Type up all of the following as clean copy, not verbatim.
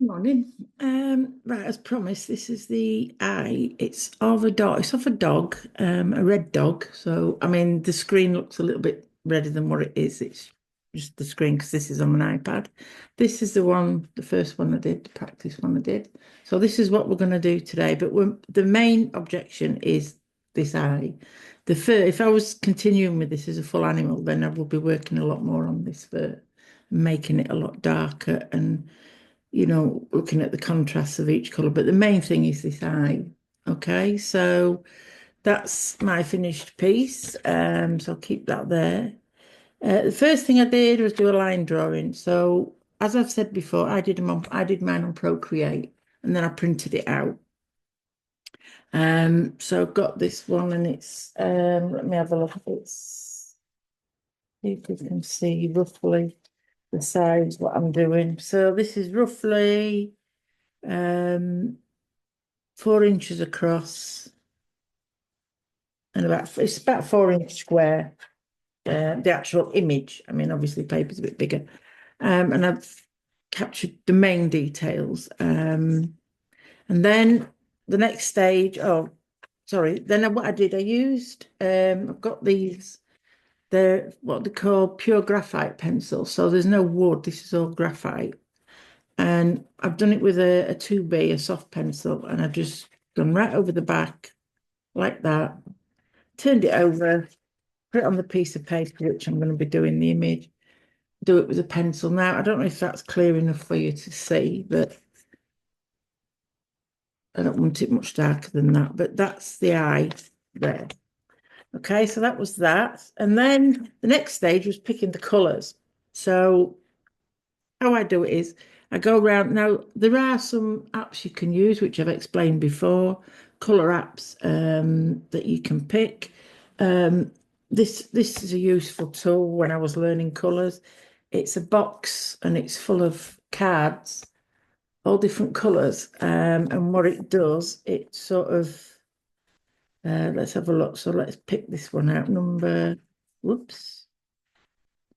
Morning. Right, as promised, this is the eye. It's of a dog. It's of a dog, a red dog. So, I mean, the screen looks a little bit redder than what it is. It's just the screen because this is on an iPad. This is the one, the first one I did, the practice one I did. So this is what we're going to do today. But the main objection is this eye. The fur, if I was continuing with this as a full animal, then I would be working a lot more on this fur, making it a lot darker and looking at the contrasts of each color. But the main thing is this eye. Okay, so that's my finished piece. So I'll keep that there. The first thing I did was do a line drawing. So as I've said before, I did mine on Procreate, and then I printed it out. So I've got this one, and it's let me have a look. It's if you can see roughly the size what I'm doing. So this is roughly um 4 inches across and it's about 4 inch square. The actual image. I mean, obviously, paper's a bit bigger, and I've captured the main details. And then the next stage. Oh, sorry. Then what I did, I used. I've got these. They're what they call pure graphite pencils. So there's no wood. This is all graphite. And I've done it with a 2B, a soft pencil, and I've just gone right over the back like that, turned it over, put it on the piece of paper, which I'm going to be doing the image, do it with a pencil. Now, I don't know if that's clear enough for you to see, but I don't want it much darker than that, but that's the eye there. Okay, so that was that. And then the next stage was picking the colours. So how I do it is I go around. Now, there are some apps you can use, which I've explained before, colour apps that you can pick. Um, this is a useful tool when I was learning colours. It's a box and it's full of cards, all different colours. And what it does, it sort of, let's have a look. So let's pick this one out. Whoops.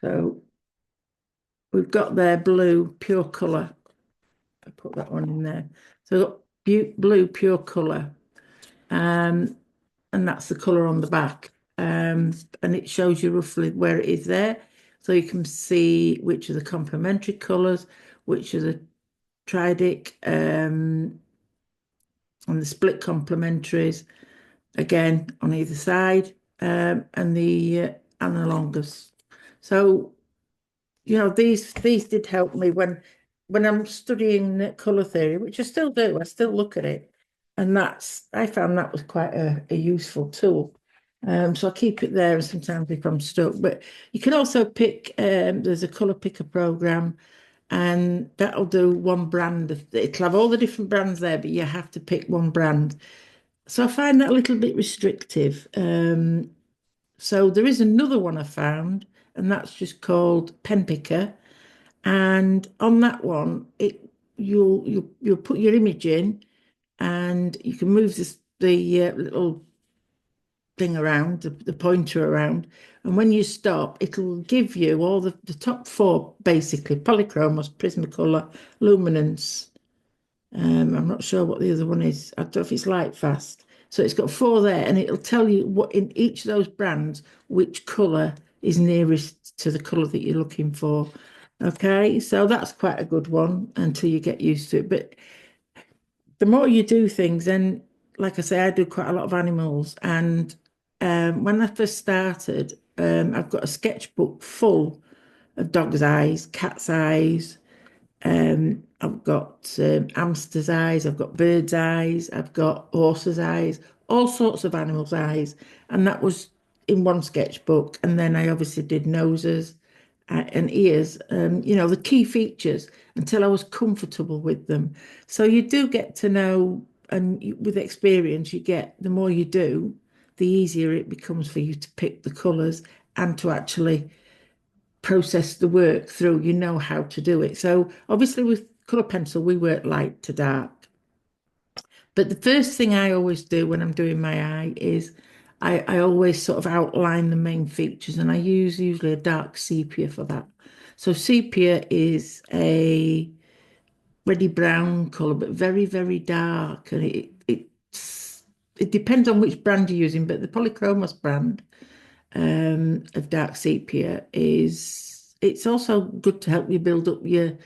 So we've got their blue, pure colour. I put that one in there. So I've got blue pure colour, um, and that's the colour on the back. And it shows you roughly where it is there. So you can see which are the complementary colours, which are the triadic, and the split complementaries, again on either side, and the analogous. So these did help me when I'm studying colour theory, which I still do. I still look at it, and I found that was quite a useful tool. So I keep it there, and sometimes if I'm stuck, but you can also pick. There's a colour picker program, and that'll do one brand. It'll have all the different brands there, but you have to pick one brand. So I find that a little bit restrictive. So there is another one I found, and that's just called Pen Picker. And on that one, you'll put your image in, and you can move the little thing around, the pointer around. And when you stop, it'll give you all the top four, basically, Polychromos, Prismacolor, Luminance. I'm not sure what the other one is. I don't know if it's Lightfast. So it's got four there, and it'll tell you what in each of those brands, which colour is nearest to the colour that you're looking for. Okay, so that's quite a good one until you get used to it. But the more you do things, and like I say, I do quite a lot of animals. And when I first started, I've got a sketchbook full of dog's eyes, cat's eyes. I've got hamster's eyes, I've got bird's eyes, I've got horse's eyes, all sorts of animals' eyes. And that was in one sketchbook. And then I obviously did noses and ears, the key features until I was comfortable with them. So you do get to know, and with experience, you get the more you do, the easier it becomes for you to pick the colours and to actually process the work through. You know how to do it. So obviously with colour pencil, we work light to dark. But the first thing I always do when I'm doing my eye is I always sort of outline the main features, and I use usually a dark sepia for that. So sepia is a reddy brown colour, but very, very dark. And it depends on which brand you're using, but the Polychromos brand of dark sepia it's also good to help you build up your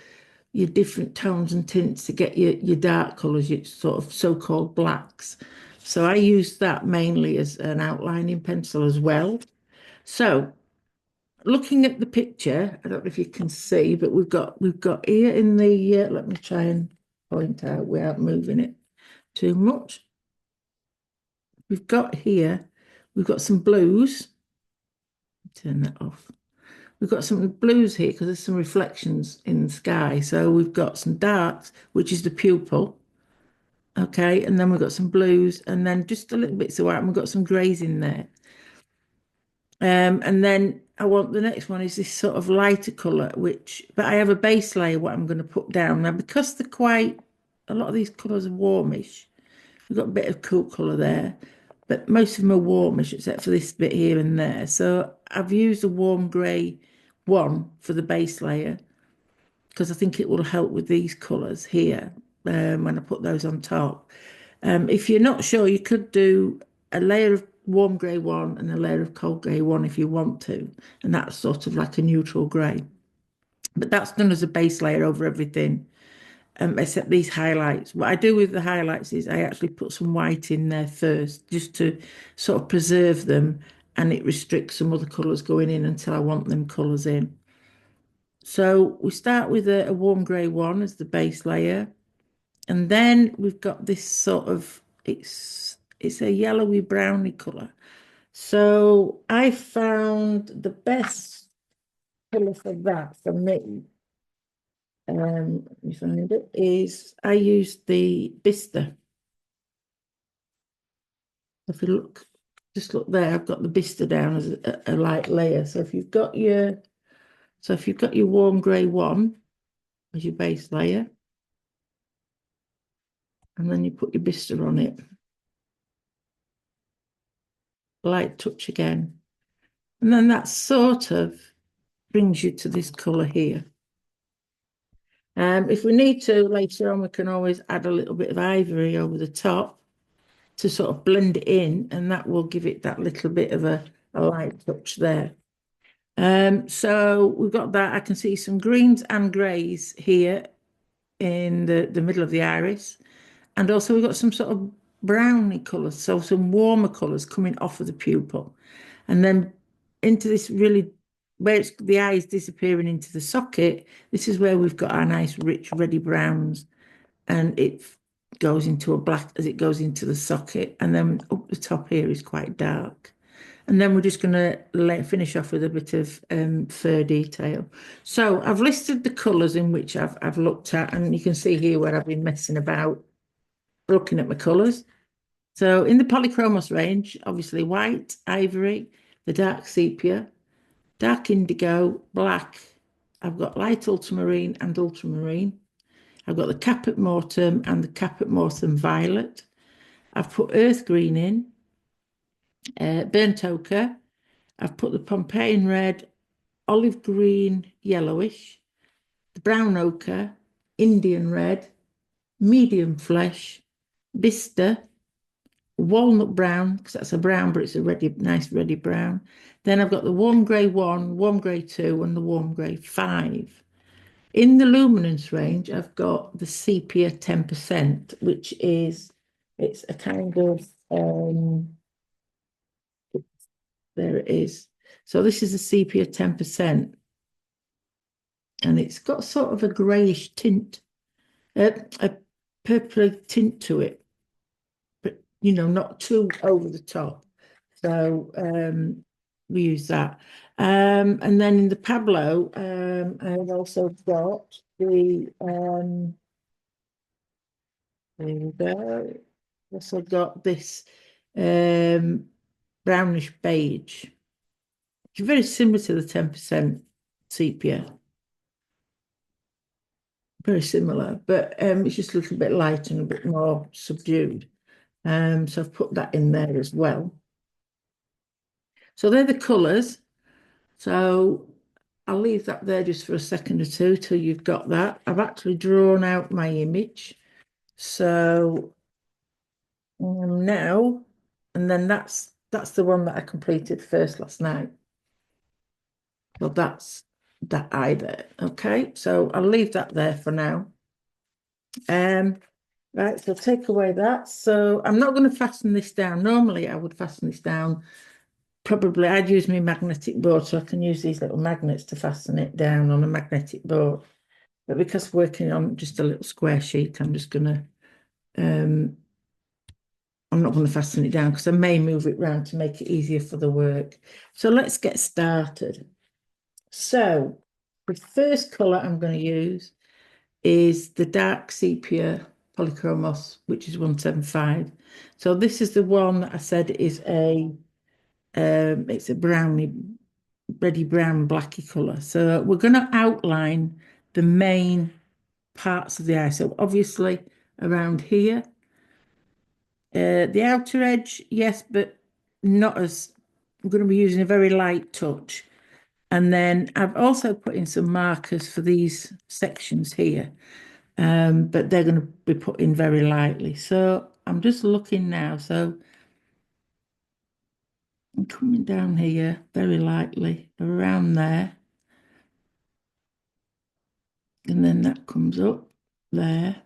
different tones and tints to get your dark colours, your sort of so-called blacks. So I use that mainly as an outlining pencil as well. So looking at the picture, I don't know if you can see, but we've got here in the let me try and point out without moving it too much. We've got here, we've got some blues. Turn that off. We've got some blues here because there's some reflections in the sky. So we've got some darks, which is the pupil. Okay, and then we've got some blues and then just a little bits of white, and we've got some greys in there. And then I want the next one is this sort of lighter colour, but I have a base layer what I'm going to put down. Now, because they're quite, a lot of these colours are warmish, we've got a bit of cool colour there, but most of them are warmish except for this bit here and there. So I've used a warm grey one for the base layer because I think it will help with these colours here when I put those on top. If you're not sure, you could do a layer of warm grey one and a layer of cold grey one if you want to, and that's sort of like a neutral grey. But that's done as a base layer over everything, except these highlights. What I do with the highlights is I actually put some white in there first, just to sort of preserve them, and it restricts some other colours going in until I want them colours in. So we start with a warm grey one as the base layer. And then we've got this sort of, it's a yellowy browny colour. So I found the best colour for that for me, let me find it, is I used the Bista. If you look, just look there, I've got the Bista down as a light layer. So if you've got your warm grey one as your base layer, and then you put your Bista on it, light touch again. And then that sort of brings you to this colour here. If we need to later on, we can always add a little bit of ivory over the top to sort of blend it in, and that will give it that little bit of a light touch there. So we've got that. I can see some greens and greys here in the middle of the iris. And also we've got some sort of browny colours, so some warmer colours coming off of the pupil. And then into this really, where the eye is disappearing into the socket, this is where we've got our nice rich reddy browns, and it goes into a black as it goes into the socket. And then up the top here is quite dark. And then we're just going to finish off with a bit of fur detail. So I've listed the colours in which I've looked at, and you can see here where I've been messing about looking at my colours. So in the Polychromos range, obviously white, ivory, the dark sepia, dark indigo, black. I've got light ultramarine and ultramarine. I've got the Caput Mortuum and the Caput Mortuum violet. I've put earth green in, burnt ochre. I've put the Pompeian red, olive green, yellowish, the brown ochre, Indian red, medium flesh, Bista, walnut brown, because that's a brown, but it's a nice reddy brown. Then I've got the warm grey 1, warm grey 2, and the warm grey 5. In the luminance range, I've got the sepia 10%, which is, it's a kind of, there it is. So this is a sepia 10%. And it's got sort of a greyish tint, a purple tint to it, but not too over the top. So we use that. And then in the Pablo, I've also got the there we go. Also got this brownish beige. It's very similar to the 10% sepia. Very similar, but it's just a little bit lighter and a bit more subdued. So I've put that in there as well. So they're the colours. So I'll leave that there just for a second or two till you've got that. I've actually drawn out my image. So now, and then that's the one that I completed first last night. Well, that's that eye there. Okay, so I'll leave that there for now. Right, so take away that. So I'm not going to fasten this down. Normally I would fasten this down. Probably I'd use my magnetic board, so I can use these little magnets to fasten it down on a magnetic board. But because working on just a little square sheet, I'm just gonna I'm not going to fasten it down because I may move it around to make it easier for the work. So let's get started. So the first colour I'm going to use is the dark sepia polychromos, which is 175. So this is the one that I said is it's a browny, reddy brown, blacky colour. So we're going to outline the main parts of the eye. So obviously around here, the outer edge, yes, but not as, I'm going to be using a very light touch. And then I've also put in some markers for these sections here, but they're going to be put in very lightly. So I'm just looking now. So I'm coming down here very lightly around there. And then that comes up there.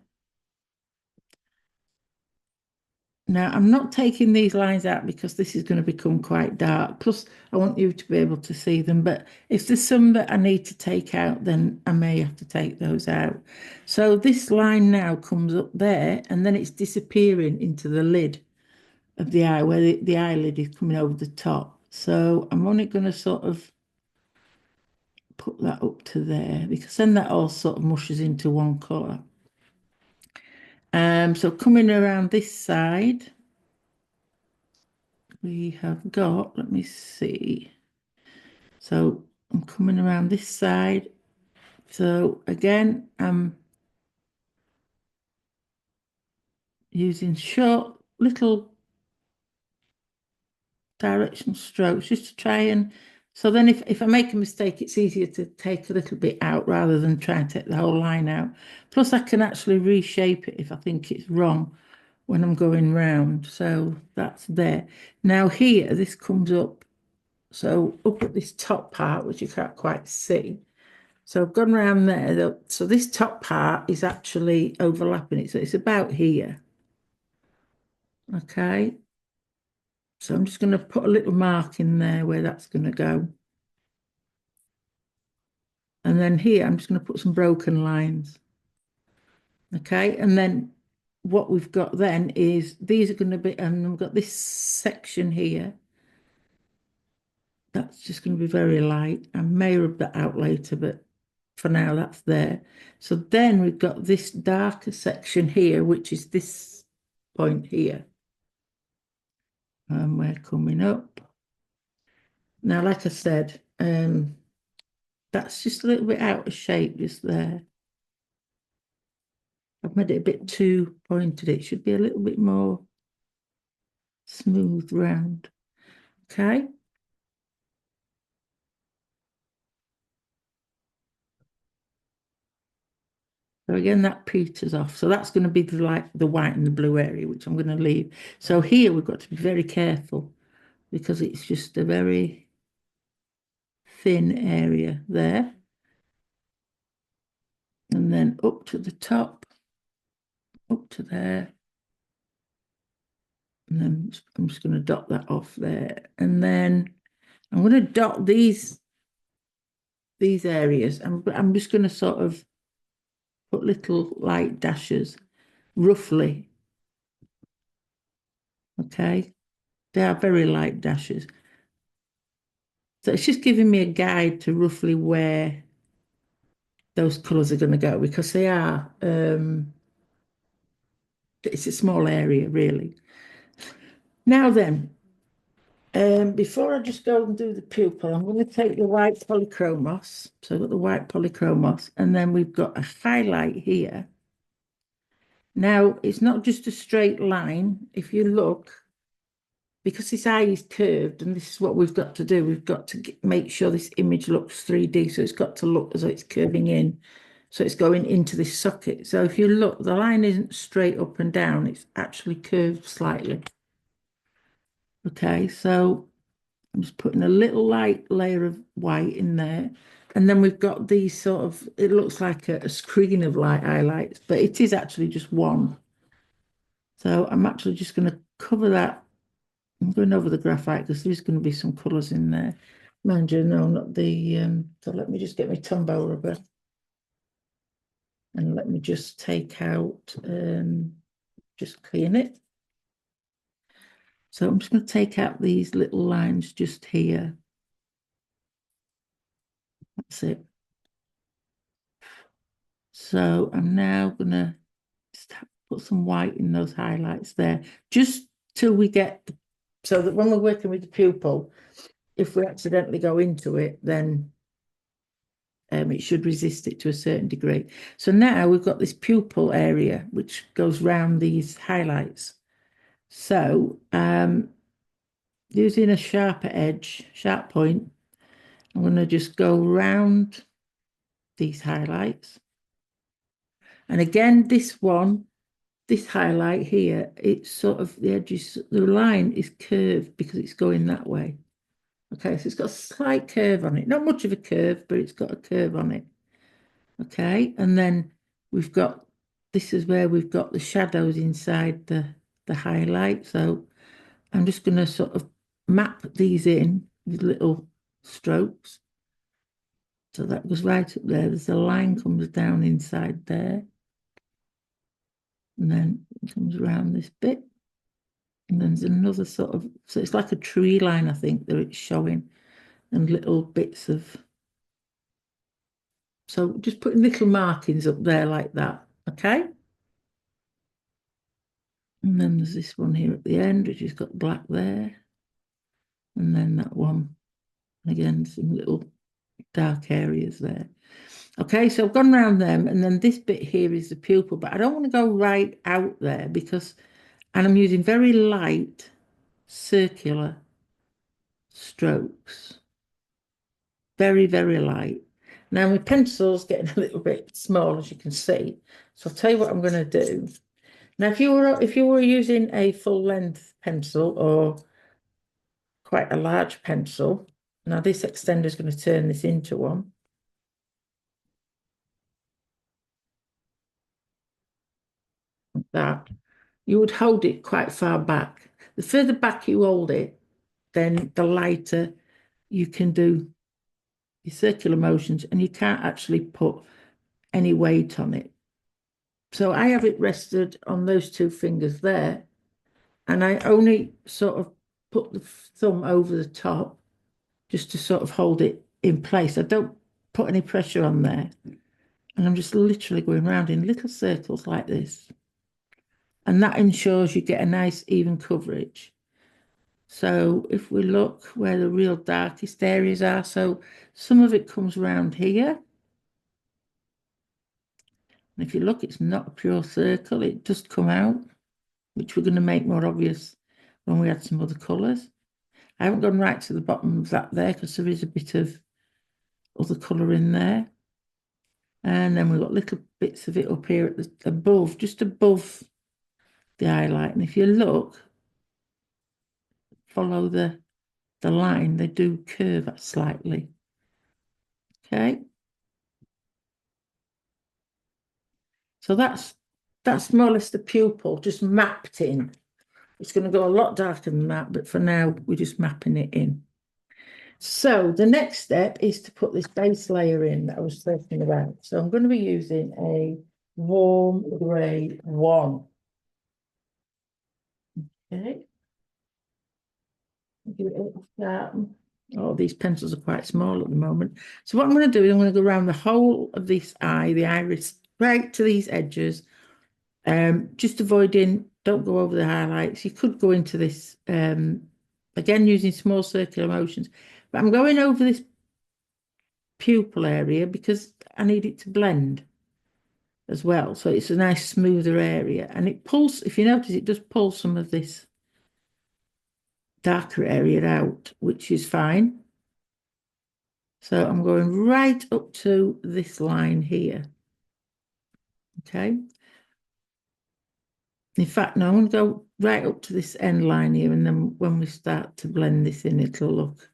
Now, I'm not taking these lines out because this is going to become quite dark. Plus, I want you to be able to see them. But if there's some that I need to take out, then I may have to take those out. So this line now comes up there, and then it's disappearing into the lid of the eye, where the eyelid is coming over the top. So I'm only going to sort of put that up to there, because then that all sort of mushes into one colour. So coming around this side, we have got, let me see. So I'm coming around this side. So again, I'm using short little directional strokes just to try and, so then if I make a mistake, it's easier to take a little bit out rather than try and take the whole line out. Plus I can actually reshape it if I think it's wrong when I'm going round. So that's there. Now here, this comes up. So up at this top part, which you can't quite see. So I've gone around there. So this top part is actually overlapping it. So it's about here. Okay. So I'm just going to put a little mark in there where that's going to go. And then here, I'm just going to put some broken lines. Okay. And then what we've got then is these are going to be, and we've got this section here. That's just going to be very light. I may rub that out later, but for now that's there. So then we've got this darker section here, which is this point here. And we're coming up. Now, like I said, that's just a little bit out of shape just there. I've made it a bit too pointed. It should be a little bit more smooth round. Okay. So again, that peters off. So that's going to be the white and the blue area, which I'm going to leave. So here we've got to be very careful because it's just a very thin area there. And then up to the top, up to there. And then I'm just going to dot that off there. And then I'm going to dot these areas. I'm just going to sort of put little light dashes roughly. Okay. They are very light dashes. So it's just giving me a guide to roughly where those colours are going to go, because they are, it's a small area really. Now then, before I just go and do the pupil, I'm going to take the white polychromos. So I've got the white polychromos, and then we've got a highlight here. Now, it's not just a straight line. If you look, because this eye is curved, and this is what we've got to do. We've got to make sure this image looks 3D. So it's got to look as though it's curving in. So it's going into this socket. So if you look, the line isn't straight up and down. It's actually curved slightly. Okay, so I'm just putting a little light layer of white in there. And then we've got these sort of, it looks like a screen of light highlights, but it is actually just one. So I'm actually just going to cover that. I'm going over the graphite because there's going to be some colours in there. Mind you, no, not the, so let me just get my Tombow rubber. And let me just take out, just clean it. So I'm just going to take out these little lines just here. That's it. So I'm now going to put some white in those highlights there, just till we get, so that when we're working with the pupil, if we accidentally go into it, then it should resist it to a certain degree. So now we've got this pupil area, which goes round these highlights. So using a sharper edge, sharp point, I'm going to just go round these highlights. And again, this one, this highlight here, it's sort of the edges, the line is curved because it's going that way. Okay, so it's got a slight curve on it. Not much of a curve, but it's got a curve on it. Okay, and then we've got, this is where we've got the shadows inside the highlight. So I'm just going to sort of map these in with little strokes. So that goes right up there. There's a line comes down inside there. And then it comes around this bit. And then there's another sort of, so it's like a tree line, I think, that it's showing. And little bits of, so just putting little markings up there like that, okay? And then there's this one here at the end, which has got black there. And then that one, again, some little dark areas there. Okay, so I've gone around them, and then this bit here is the pupil, but I don't want to go right out there because, and I'm using very light circular strokes. Very, very light. Now my pencil's getting a little bit small, as you can see. So I'll tell you what I'm going to do. Now, if you were using a full length pencil or quite a large pencil, now this extender is going to turn this into one. Like that. You would hold it quite far back. The further back you hold it, then the lighter you can do your circular motions, and you can't actually put any weight on it. So I have it rested on those two fingers there, and I only sort of put the thumb over the top just to sort of hold it in place. I don't put any pressure on there. And I'm just literally going around in little circles like this. And that ensures you get a nice even coverage. So if we look where the real darkest areas are, so some of it comes around here. And if you look, it's not a pure circle. It does come out, which we're going to make more obvious when we add some other colours. I haven't gone right to the bottom of that there because there is a bit of other colour in there. And then we've got little bits of it up here at the above, just above the highlight. And if you look, follow the line, they do curve slightly. Okay. So that's more or less the pupil just mapped in. It's going to go a lot darker than that, but for now we're just mapping it in. So the next step is to put this base layer in that I was talking about. So I'm going to be using a warm grey 1. Okay. Give it a little start. Oh, these pencils are quite small at the moment. So what I'm going to do is I'm going to go around the whole of this eye, the iris, right to these edges. Just avoiding, don't go over the highlights. You could go into this, again, using small circular motions. But I'm going over this pupil area because I need it to blend as well. So it's a nice smoother area. And it pulls, if you notice, it does pull some of this darker area out, which is fine. So I'm going right up to this line here. Okay. In fact, no, I'm going to go right up to this end line here, and then when we start to blend this in, it'll look.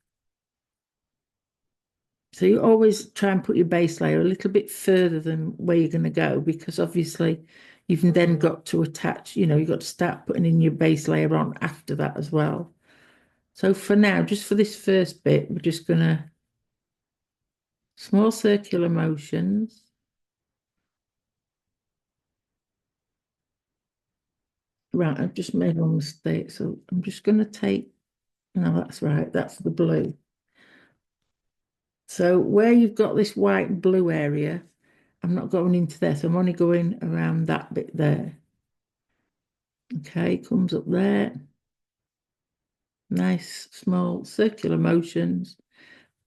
So you always try and put your base layer a little bit further than where you're going to go, because obviously you've then got to attach, you've got to start putting in your base layer on after that as well. So for now, just for this first bit, we're just going to small circular motions. Right, I've just made one mistake. So I'm just going to take, no, that's right, that's the blue. So where you've got this white and blue area, I'm not going into there. So I'm only going around that bit there. Okay, comes up there. Nice, small circular motions.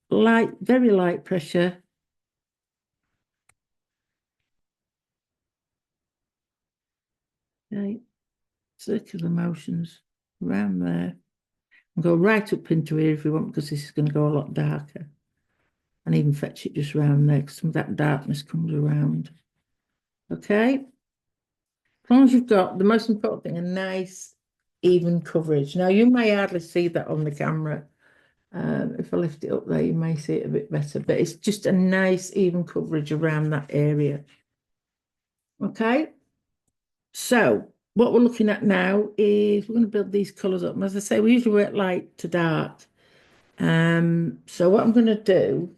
Light, very light pressure. Okay, circular motions around there. And go right up into here if you want, because this is going to go a lot darker. And even fetch it just around there, because some of that darkness comes around. Okay. As long as you've got, the most important thing, a nice, even coverage. Now, you may hardly see that on the camera. If I lift it up there, you may see it a bit better, but it's just a nice, even coverage around that area. Okay. So what we're looking at now is we're going to build these colours up. And as I say, we usually work light to dark. So what I'm going to do,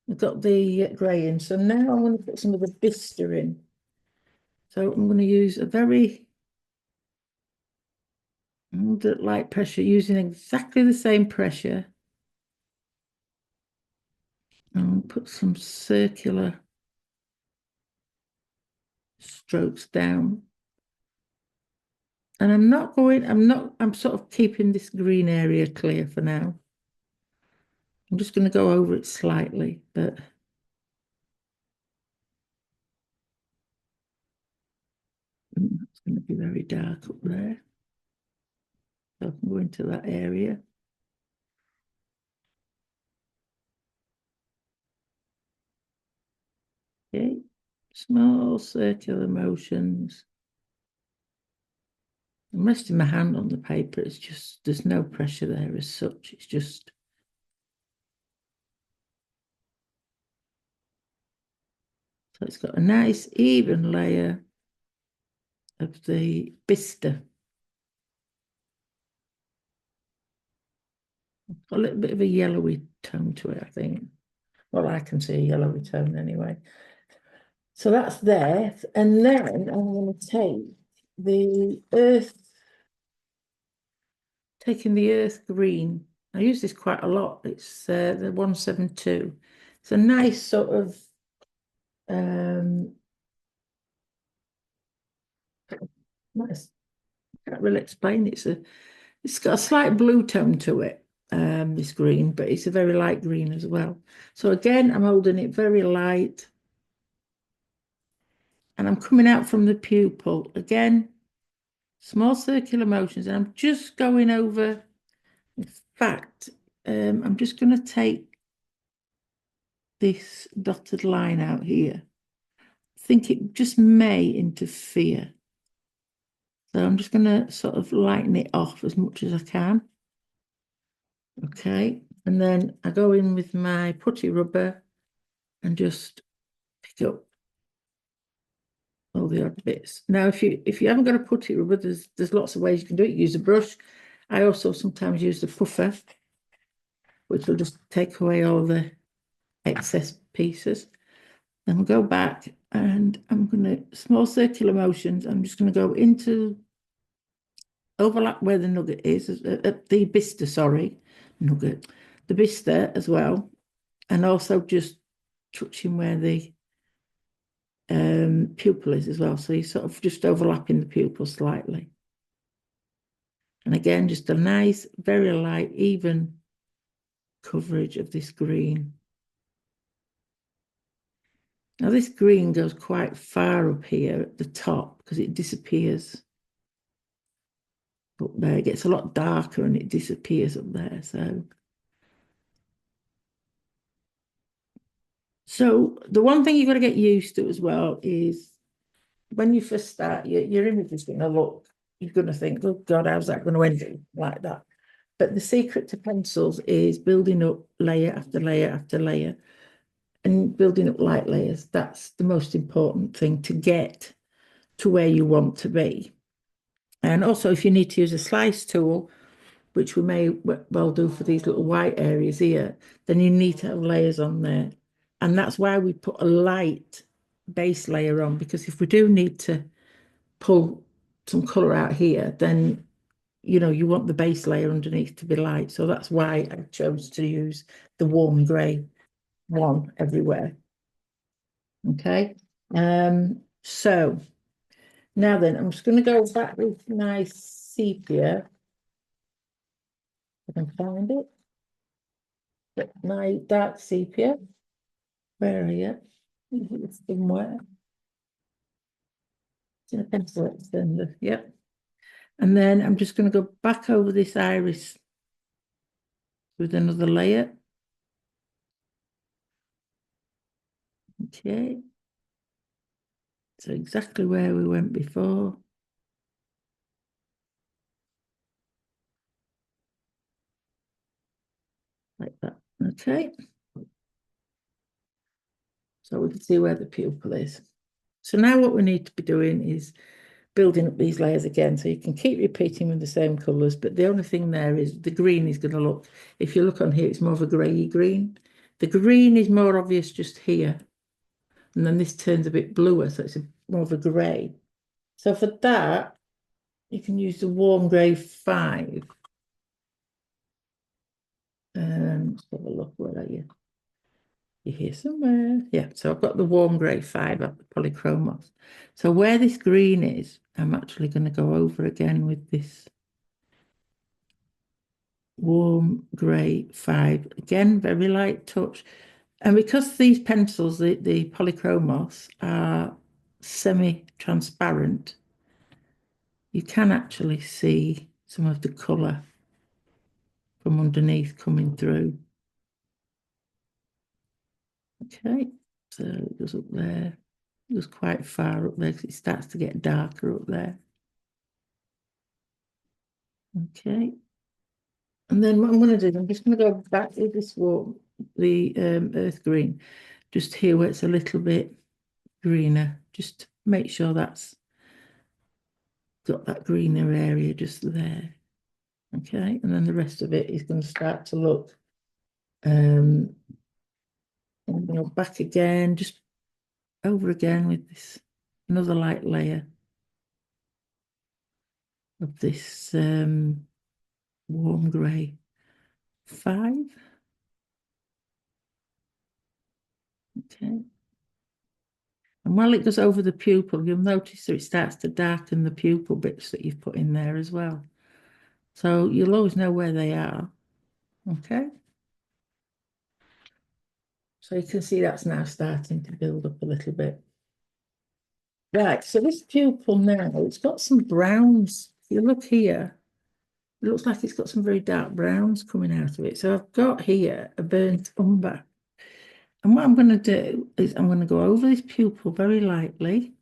we've got the grey in. So now I'm going to put some of the Bista in. So I'm going to use a very light pressure, using exactly the same pressure. And put some circular strokes down. And I'm sort of keeping this green area clear for now. I'm just going to go over it slightly, but it's going to be very dark up there. So I can go into that area. Okay, small circular motions. I'm resting my hand on the paper. It's just, there's no pressure there as such. It's just, so it's got a nice even layer of the Bista. A little bit of a yellowy tone to it, I think. Well, I can see a yellowy tone anyway. So that's there. And then I'm going to take the taking the earth green. I use this quite a lot. It's the 172. It's a nice sort of nice. I can't really explain it. It's got a slight blue tone to it, this green, but it's a very light green as well. So again, I'm holding it very light. And I'm coming out from the pupil. Again, small circular motions. And I'm just going over, in fact, I'm just going to take this dotted line out here. I think it just may interfere. So I'm just going to sort of lighten it off as much as I can. Okay. And then I go in with my putty rubber and just pick up all the odd bits. Now, if you haven't got a putty rubber, there's lots of ways you can do it. Use a brush. I also sometimes use the puffer, which will just take away all the excess pieces. Then we'll go back and I'm going to, small circular motions, I'm just going to go into, overlap where the nugget is, the Bista, sorry, nugget, the Bista as well, and also just touching where the pupil is as well. So you're sort of just overlapping the pupil slightly. And again, just a nice, very light, even coverage of this green. Now this green goes quite far up here at the top because it disappears. up there. It gets a lot darker and it disappears up there. So the one thing you've got to get used to as well is when you first start, your image is going to look, you're going to think, oh God, how's that going to end like that? But the secret to pencils is building up layer after layer after layer and building up light layers. That's the most important thing to get to where you want to be. And also, if you need to use a slice tool, which we may well do for these little white areas here, then you need to have layers on there. And that's why we put a light base layer on, because if we do need to pull some colour out here, then you want the base layer underneath to be light. So that's why I chose to use the warm grey one everywhere. Okay. So now then, I'm just going to go back with my sepia. If I can find it. My dark sepia. Where are you? It's somewhere. It's in a pencil extender. Yep. And then I'm just going to go back over this iris with another layer. Okay. So exactly where we went before. Like that. Okay. So we can see where the pupil is. So now what we need to be doing is building up these layers again. So you can keep repeating with the same colours, but the only thing there is the green is going to look, if you look on here, it's more of a grey green. The green is more obvious just here. And then this turns a bit bluer, so it's more of a grey. So for that, you can use the warm grey 5. Let's have a look, where are you? You're here somewhere. Yeah, so I've got the warm grey 5 of the Polychromos. So where this green is, I'm actually going to go over again with this warm grey 5. Again, very light touch. And because these pencils, the Polychromos, are semi-transparent, you can actually see some of the colour from underneath coming through. Okay, so it goes up there. It goes quite far up there because it starts to get darker up there. Okay. And then what I'm going to do is I'm just going to go back with this warm, the earth green, just here where it's a little bit greener, just to make sure that's got that greener area just there. Okay, and then the rest of it is going to start to look back again, just over again with this another light layer of this warm grey 5. Okay. And while it goes over the pupil, you'll notice that it starts to darken the pupil bits that you've put in there as well. So you'll always know where they are. Okay. So you can see that's now starting to build up a little bit. Right, so this pupil now, it's got some browns. If you look here, it looks like it's got some very dark browns coming out of it. So I've got here a burnt umber. And what I'm going to do is I'm going to go over this pupil very lightly,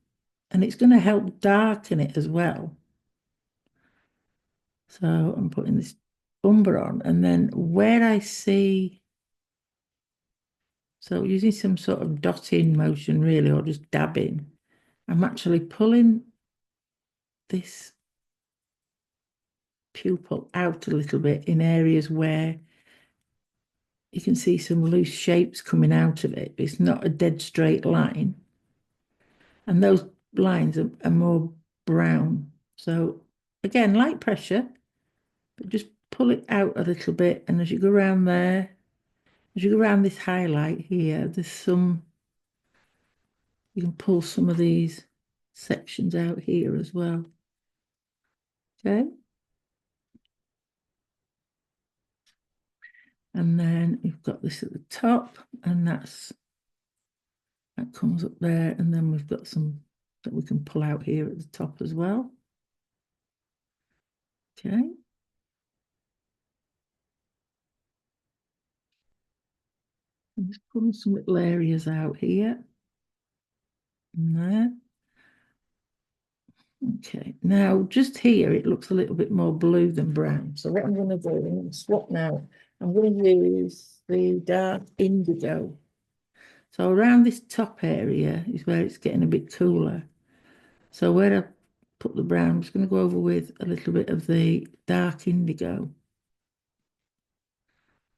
and it's going to help darken it as well. So I'm putting this umber on, and then where I see, so using some sort of dotting motion really, or just dabbing, I'm actually pulling this pupil out a little bit in areas where you can see some loose shapes coming out of it. It's not a dead straight line. And those lines are more brown. So again, light pressure, but just pull it out a little bit. And as you go around there, as you go around this highlight here, there's some, you can pull some of these sections out here as well. Okay. And then you've got this at the top, and that comes up there. And then we've got some that we can pull out here at the top as well. Okay. I'm just pulling some little areas out here. And there. Okay, now just here it looks a little bit more blue than brown. So what I'm going to do, I'm going to swap now. I'm going to use the dark indigo. So around this top area is where it's getting a bit cooler. So where I put the brown, I'm just going to go over with a little bit of the dark indigo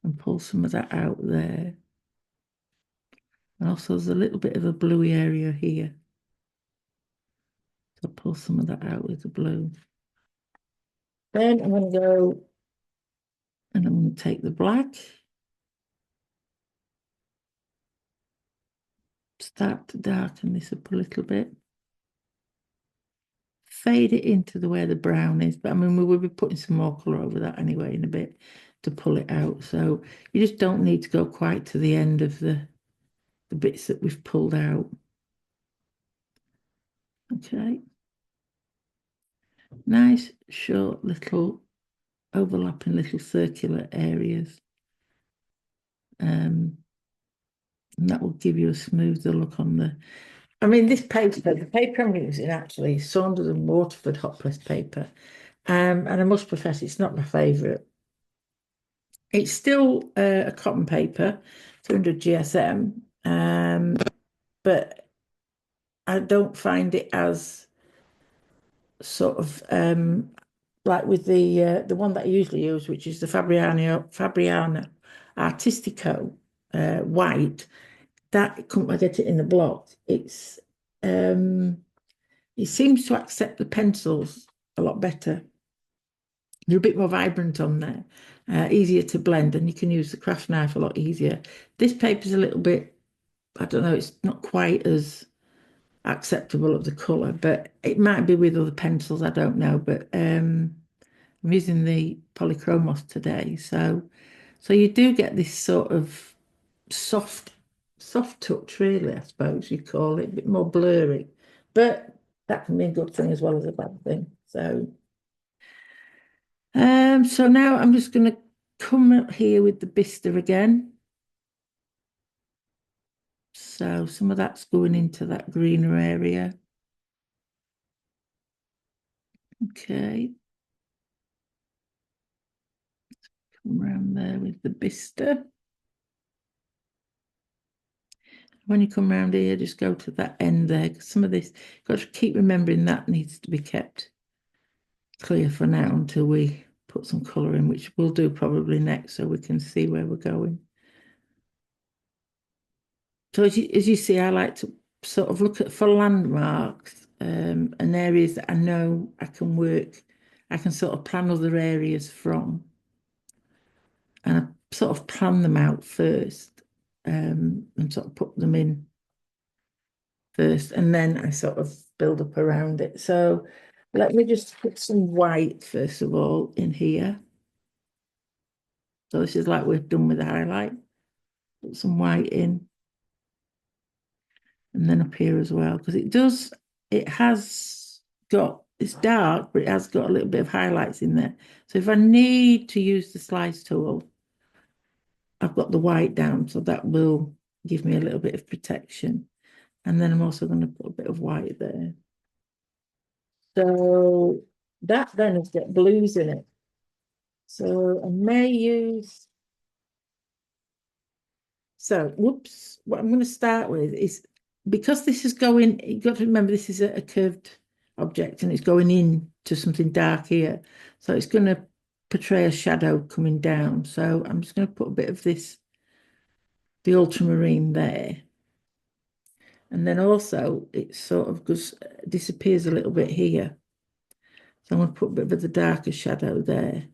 and pull some of that out there. And also there's a little bit of a bluey area here. So pull some of that out with the blue. Then I'm going to go and I'm going to take the black. Start to darken this up a little bit. Fade it into the where the brown is, but I mean, we will be putting some more colour over that anyway in a bit to pull it out. So you just don't need to go quite to the end of the bits that we've pulled out. Okay. Nice, short, little overlapping little circular areas. And that will give you a smoother look on the... I mean, this paper, the paper I'm using actually is Saunders and Waterford hot press paper. And I must profess, it's not my favourite. It's still a cotton paper, 200 GSM, but I don't find it as sort of like with the one that I usually use, which is the Fabriano Artistico white. That I get it in the block. It seems to accept the pencils a lot better. They're a bit more vibrant on there, easier to blend, and you can use the craft knife a lot easier. This paper's a little bit, I don't know, it's not quite as acceptable of the colour, but it might be with other pencils, I don't know. But I'm using the Polychromos today, so you do get this sort of soft touch, really, I suppose you call it, a bit more blurry, but that can be a good thing as well as a bad thing. So now I'm just going to come up here with the Bista again. So some of that's going into that greener area. Okay. Come around there with the Bista. When you come around here, just go to that end there. Some of this, got to keep remembering that needs to be kept clear for now until we put some colour in, which we'll do probably next so we can see where we're going. So as you see, I like to sort of look for landmarks and areas that I know I can work. I can sort of plan other areas from. And I sort of plan them out first and sort of put them in first. And then I sort of build up around it. So let me just put some white, first of all, in here. So this is like we've done with the highlight. Put some white in. And then up here as well, because it has got, it's dark, but it has got a little bit of highlights in there. So if I need to use the slice tool, I've got the white down, so that will give me a little bit of protection. And then I'm also going to put a bit of white there. So that then has got blues in it. So I may use... So, whoops, what I'm going to start with is, because this is going, you've got to remember this is a curved object and it's going into something dark here. So it's going to portray a shadow coming down. So I'm just going to put a bit of this, the ultramarine there. And then also it sort of disappears a little bit here. So I'm going to put a bit of the darker shadow there.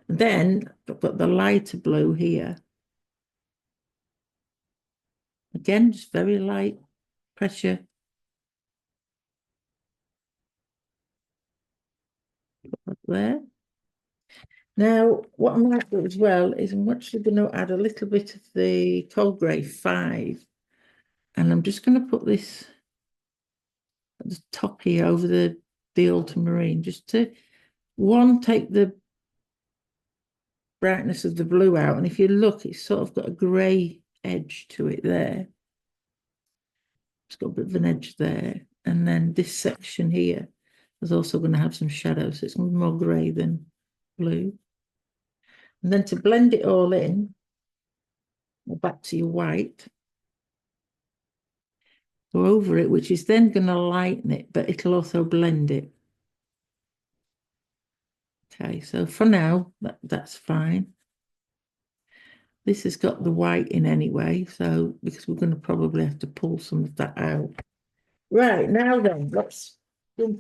And then I've got the lighter blue here. Again, just very light pressure. There. Now, what I might do as well is I'm actually going to add a little bit of the Coldgrave 5. And I'm just going to put this at the top here over the ultramarine, just to One, take the brightness of the blue out, and if you look, it's sort of got a grey edge to it there. It's got a bit of an edge there. And then this section here is also going to have some shadows. So it's going to be more grey than blue. And then to blend it all in, go back to your white. Go over it, which is then going to lighten it, but it'll also blend it. Okay, so for now, that's fine. This has got the white in anyway, so because we're going to probably have to pull some of that out. Right, now then, let's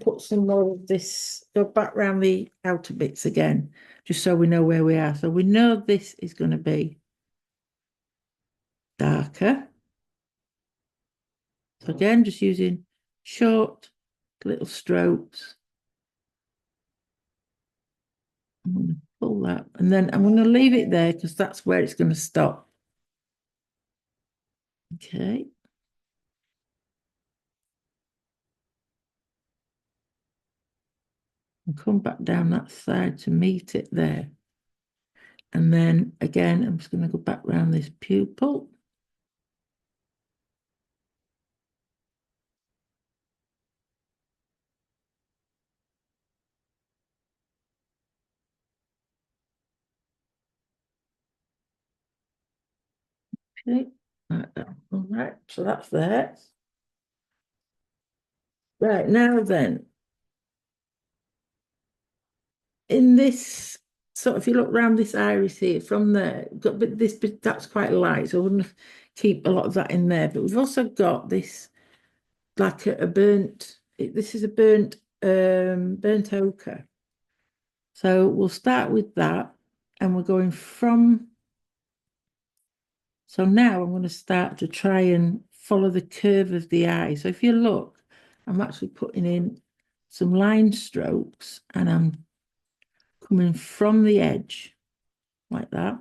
put some more of this, go back round the outer bits again, just so we know where we are. So we know this is going to be darker. So again, just using short little strokes. I'm going to pull that, and then I'm going to leave it there because that's where it's going to stop. Okay. And come back down that side to meet it there. And then again, I'm just going to go back around this pupil. Okay, all right, so that's there. Right, now then, in this, so if you look around this iris here, from there, got but this bit that's quite light, so I wouldn't keep a lot of that in there. But we've also got this like a burnt, this is a burnt ochre. So we'll start with that, and we're going from. So now I'm going to start to try and follow the curve of the eye. So if you look, I'm actually putting in some line strokes, and I'm coming from the edge like that.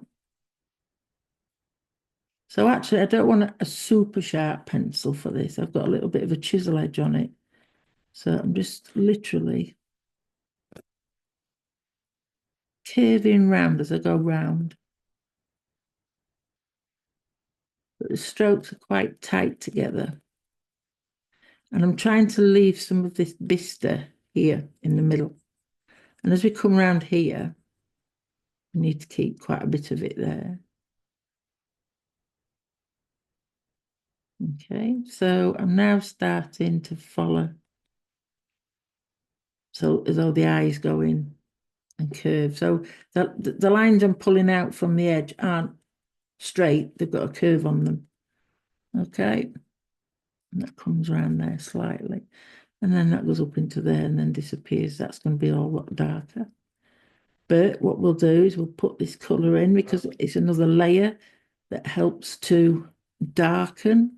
So actually, I don't want a super sharp pencil for this. I've got a little bit of a chisel edge on it. So I'm just literally curving round as I go round. But the strokes are quite tight together. And I'm trying to leave some of this bistre here in the middle. And as we come around here, we need to keep quite a bit of it there. Okay, so I'm now starting to follow. So as though the eyes go in and curve. So the lines I'm pulling out from the edge aren't straight, they've got a curve on them. Okay, and that comes around there slightly. And then that goes up into there and then disappears. That's going to be all a lot darker. But what we'll do is we'll put this colour in because it's another layer that helps to darken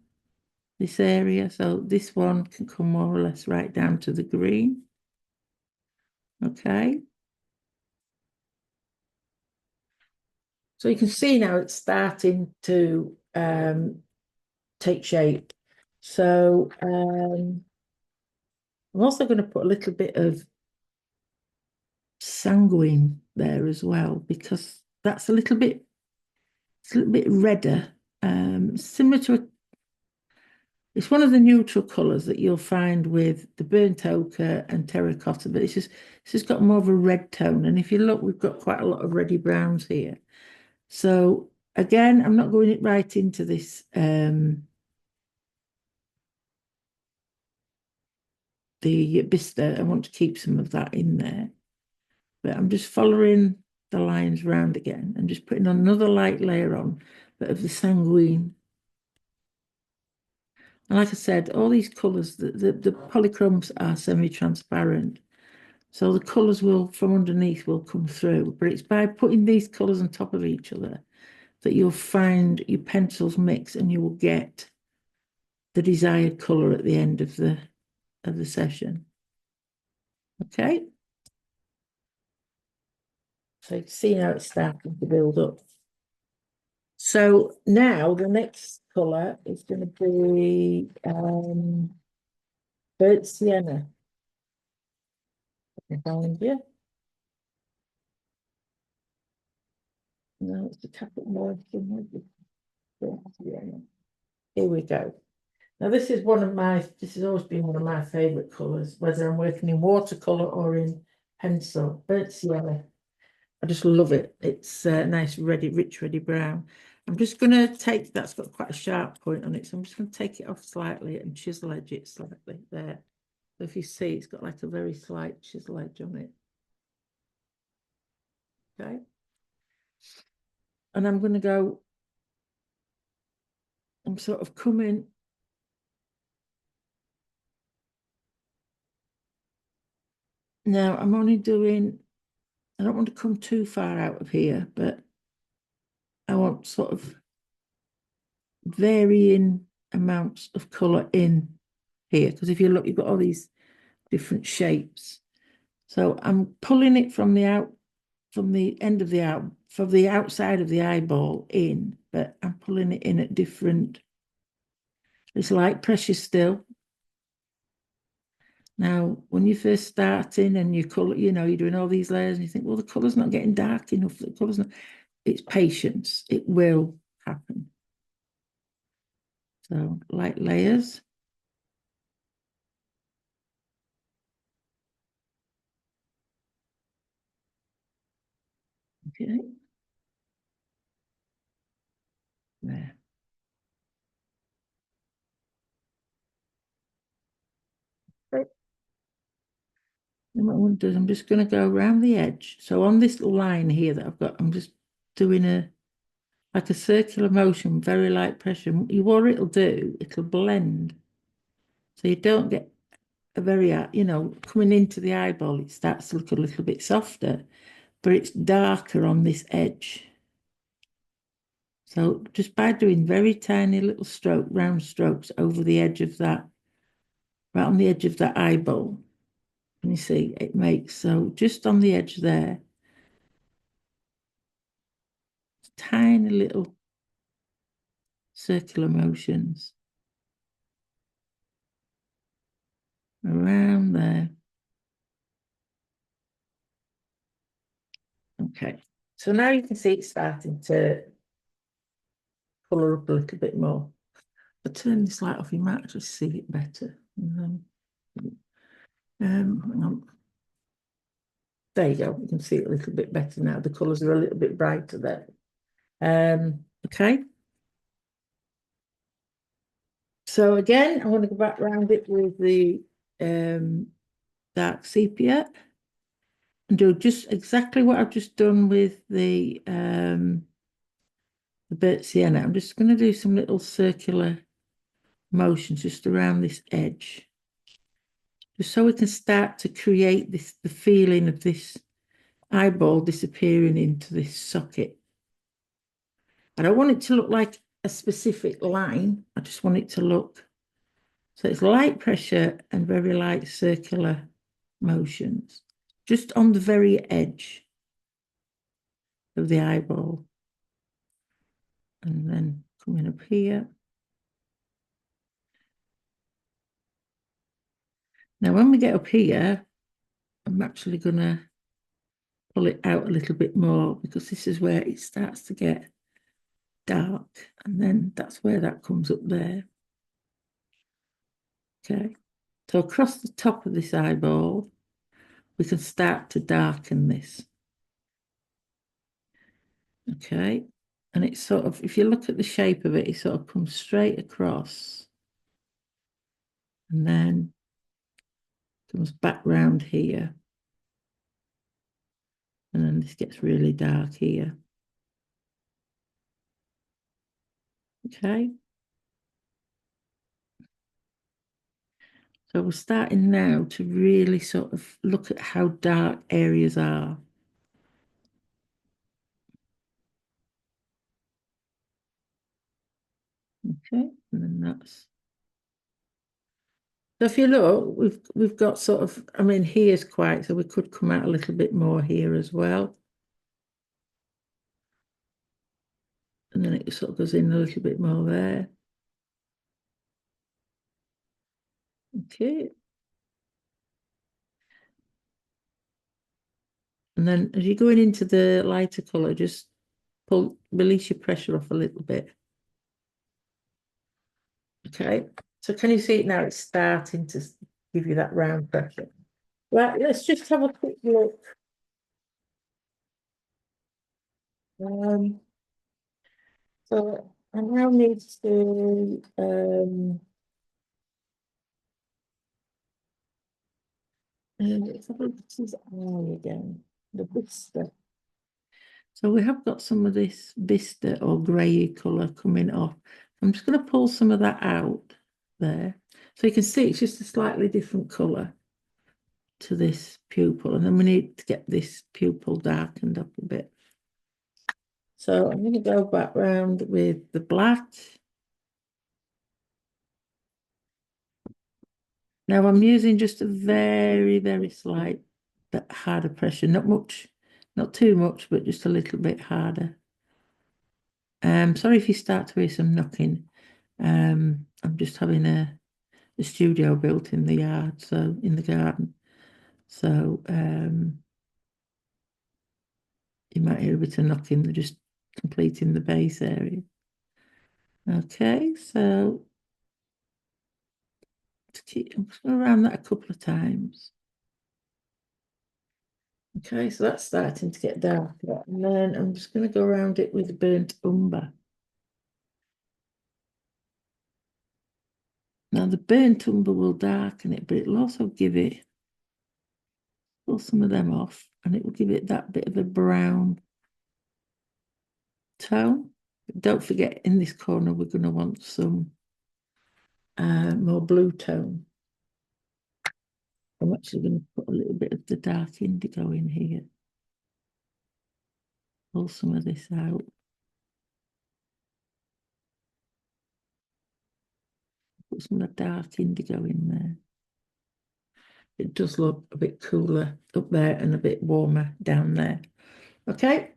this area. So this one can come more or less right down to the green. Okay. So you can see now it's starting to take shape. So I'm also going to put a little bit of sanguine there as well, because that's it's a little bit redder, similar to it's one of the neutral colours that you'll find with the burnt ochre and terracotta, but it's just got more of a red tone. And if you look, we've got quite a lot of reddy browns here. So again, I'm not going right into this the bistre. I want to keep some of that in there, but I'm just following the lines round again and just putting another light layer on, but of the sanguine. And like I said, all these colours, the polychromes are semi-transparent. So the colours will, from underneath, will come through. But it's by putting these colours on top of each other that you'll find your pencils mix and you will get the desired colour at the end of the session. Okay. So you can see how it's starting to build up. So now the next colour is going to be burnt sienna. Behind you. No, it's a couple more. Here we go. Now this is this has always been one of my favourite colours, whether I'm working in watercolour or in pencil. Burnt sienna. I just love it. It's nice, rich, ready brown. I'm just going to take, that's got quite a sharp point on it, so I'm just going to take it off slightly and chisel edge it slightly there. So if you see, it's got like a very slight chisel edge on it. Okay. And I'm going to go, I'm sort of coming. Now I'm only doing, I don't want to come too far out of here, but I want sort of varying amounts of colour in here. Because if you look, you've got all these different shapes. So I'm pulling it from the end of from the outside of the eyeball in, but I'm pulling it in at different, it's light pressure still. Now, when you're first starting and you color, you're doing all these layers and you think, well, the color's not getting dark enough. The color's not, it's patience. It will happen. So light layers. Okay. There. Right. And what I want to do is I'm just going to go around the edge. So on this line here that I've got, I'm just doing like a circular motion, very light pressure. What it'll do, it'll blend. So you don't get a very, coming into the eyeball, it starts to look a little bit softer, but it's darker on this edge. So just by doing very tiny little round strokes over the edge of that, right on the edge of that eyeball, and you see it makes, so just on the edge there, tiny little circular motions around there. Okay, so now you can see it's starting to colour up a little bit more. But turn this light off, you might actually see it better. Hang on. There you go. You can see it a little bit better now. The colours are a little bit brighter there. Okay. So again, I want to go back around it with the dark sepia and do just exactly what I've just done with the burnt sienna. I'm just going to do some little circular motions just around this edge, just so we can start to create the feeling of this eyeball disappearing into this socket. I don't want it to look like a specific line. I just want it to look, so it's light pressure and very light circular motions, just on the very edge of the eyeball. And then coming up here. Now, when we get up here, I'm actually going to pull it out a little bit more because this is where it starts to get dark. And then that's where that comes up there. Okay. So across the top of this eyeball, we can start to darken this. Okay. And it's sort of, if you look at the shape of it, it sort of comes straight across and then comes back round here. And then this gets really dark here. Okay. So we're starting now to really sort of look at how dark areas are. Okay, and then that's. So if you look, we've got sort of, I mean, here's quite, so we could come out a little bit more here as well. And then it sort of goes in a little bit more there. Okay. And then as you're going into the lighter colour, just release your pressure off a little bit. Okay, so can you see it now? It's starting to give you that round pressure. Right, let's just have a quick look. So I now need to let's have a look at his eye again, the Vista. So we have got some of this Vista or grey colour coming off. I'm just going to pull some of that out there. So you can see it's just a slightly different colour to this pupil. And then we need to get this pupil darkened up a bit. So I'm going to go back round with the black. Now I'm using just a very, very slight bit harder pressure. Not much, not too much, but just a little bit harder. Sorry if you start to hear some knocking. I'm just having a studio built in the yard, so in the garden. So you might hear a bit of knocking. They're just completing the base area. Okay, so I'm just going to round that a couple of times. Okay, so that's starting to get darker. And then I'm just going to go around it with burnt umber. Now the burnt umber will darken it, but it'll also give it, pull some of them off, and it will give it that bit of a brown tone. But don't forget, in this corner, we're going to want some more blue tone. I'm actually going to put a little bit of the dark indigo in here. Pull some of this out. Put some of the dark indigo in there. It does look a bit cooler up there and a bit warmer down there. Okay.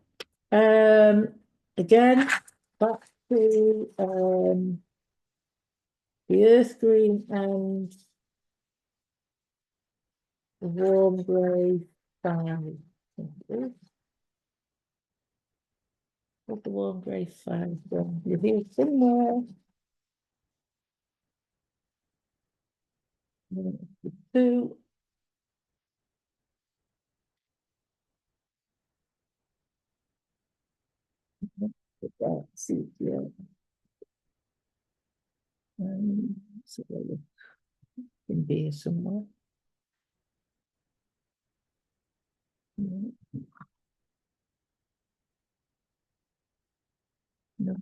Again, back to the earth green and the warm grey 5. What's the warm grey 5 done? You're here somewhere. 2. See, yeah. So it can be here somewhere. No.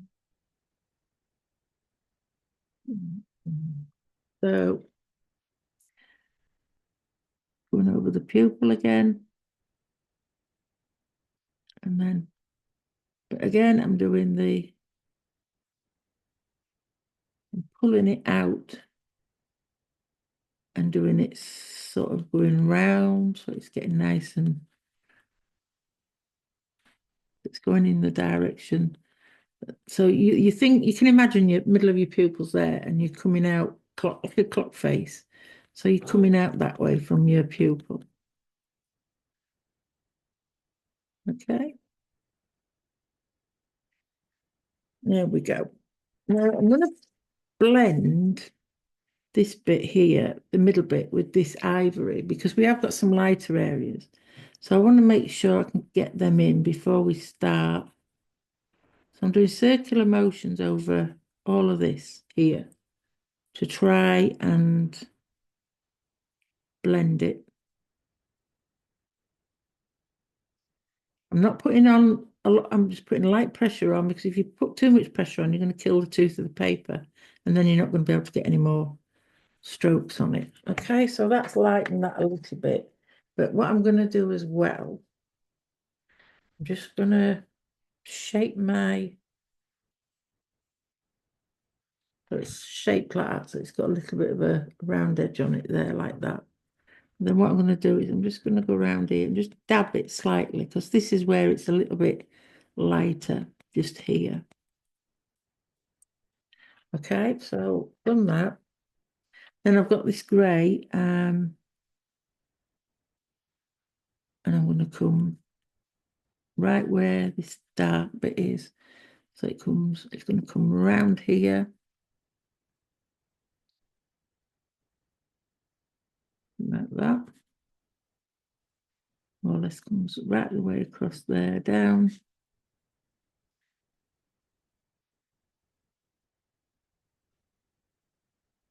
So going over the pupil again. And then, but again, I'm doing I'm pulling it out and doing it sort of going round, so it's getting nice and it's going in the direction. So you think, you can imagine your middle of your pupils there and you're coming out like a clock face. So you're coming out that way from your pupil. Okay. There we go. Now I'm going to blend this bit here, the middle bit, with this ivory because we have got some lighter areas. So I want to make sure I can get them in before we start. So I'm doing circular motions over all of this here to try and blend it. I'm not putting on a lot, I'm just putting light pressure on because if you put too much pressure on, you're going to kill the tooth of the paper and then you're not going to be able to get any more strokes on it. Okay, so that's lightening that a little bit. But what I'm going to do as well, I'm just going to shape my, so it's shaped like that, so it's got a little bit of a round edge on it there like that. And then what I'm going to do is I'm just going to go around here and just dab it slightly because this is where it's a little bit lighter, just here. Okay, so done that. Then I've got this grey, and I'm going to come right where this dark bit is. So it's going to come around here. Like that. More or less comes right the way across there, down.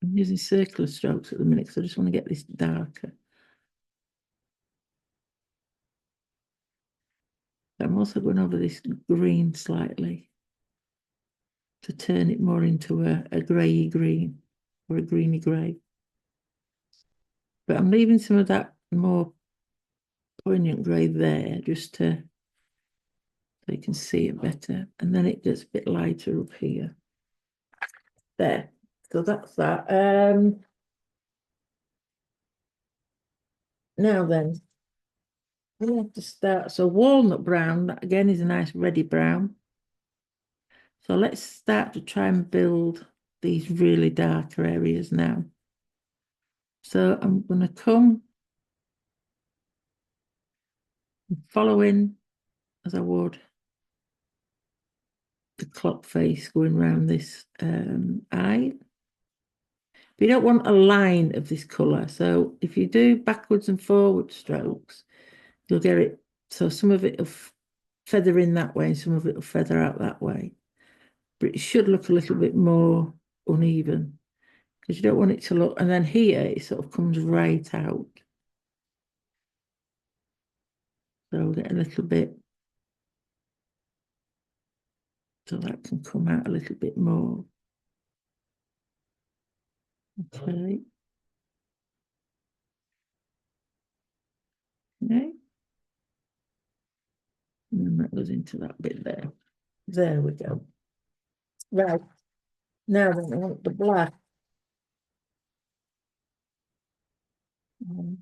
I'm using circular strokes at the minute because I just want to get this darker. I'm also going over this green slightly to turn it more into a grey green or a greeny grey. But I'm leaving some of that more poignant grey there just to so you can see it better. And then it gets a bit lighter up here. There. So that's that. Now then, we have to start. So walnut brown, that again is a nice reddy brown. So let's start to try and build these really darker areas now. So I'm going to come following as I would the clock face going around this eye. But you don't want a line of this colour. So if you do backwards and forward strokes, you'll get it. So some of it will feather in that way and some of it will feather out that way. But it should look a little bit more uneven because you don't want it to look. And then here it sort of comes right out. So we'll get a little bit. So that can come out a little bit more. Okay. Okay. And then that goes into that bit there. There we go. Right. Now then, I want the black. I'm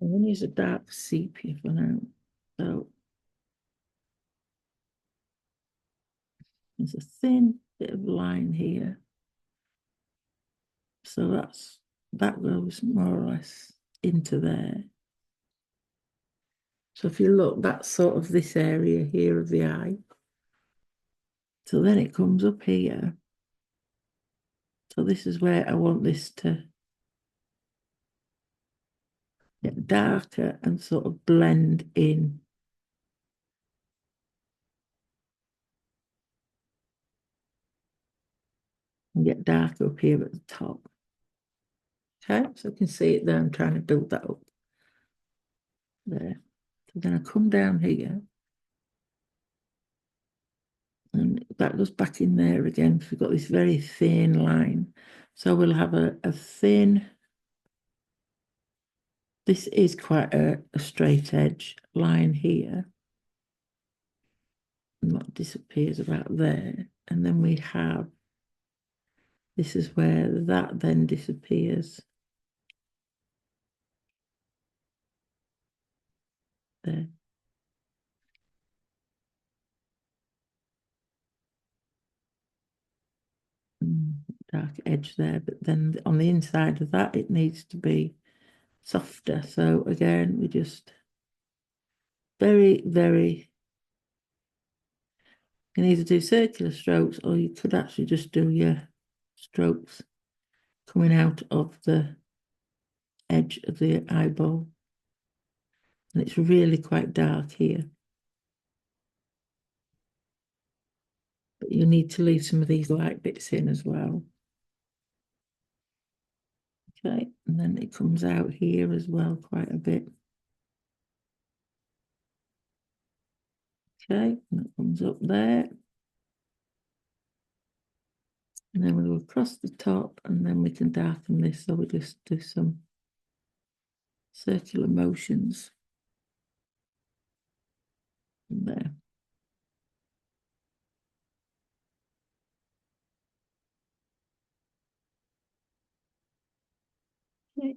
going to use a dark sepia for now. So there's a thin bit of line here. So that goes more or less into there. So if you look, that's sort of this area here of the eye. So then it comes up here. So this is where I want this to get darker and sort of blend in. And get darker up here at the top. Okay, so you can see it there. I'm trying to build that up. There. So then I come down here. And that goes back in there again because we've got this very thin line. So we'll have a thin, this is quite a straight edge line here. And that disappears about there. And then we have, this is where that then disappears. There. Dark edge there, but then on the inside of that, it needs to be softer. So again, we just very, very, you can either do circular strokes or you could actually just do your strokes coming out of the edge of the eyeball. And it's really quite dark here. But you need to leave some of these light bits in as well. Okay, and then it comes out here as well quite a bit. Okay, and it comes up there. And then we'll go across the top and then we can darken this. So we just do some circular motions there. Okay.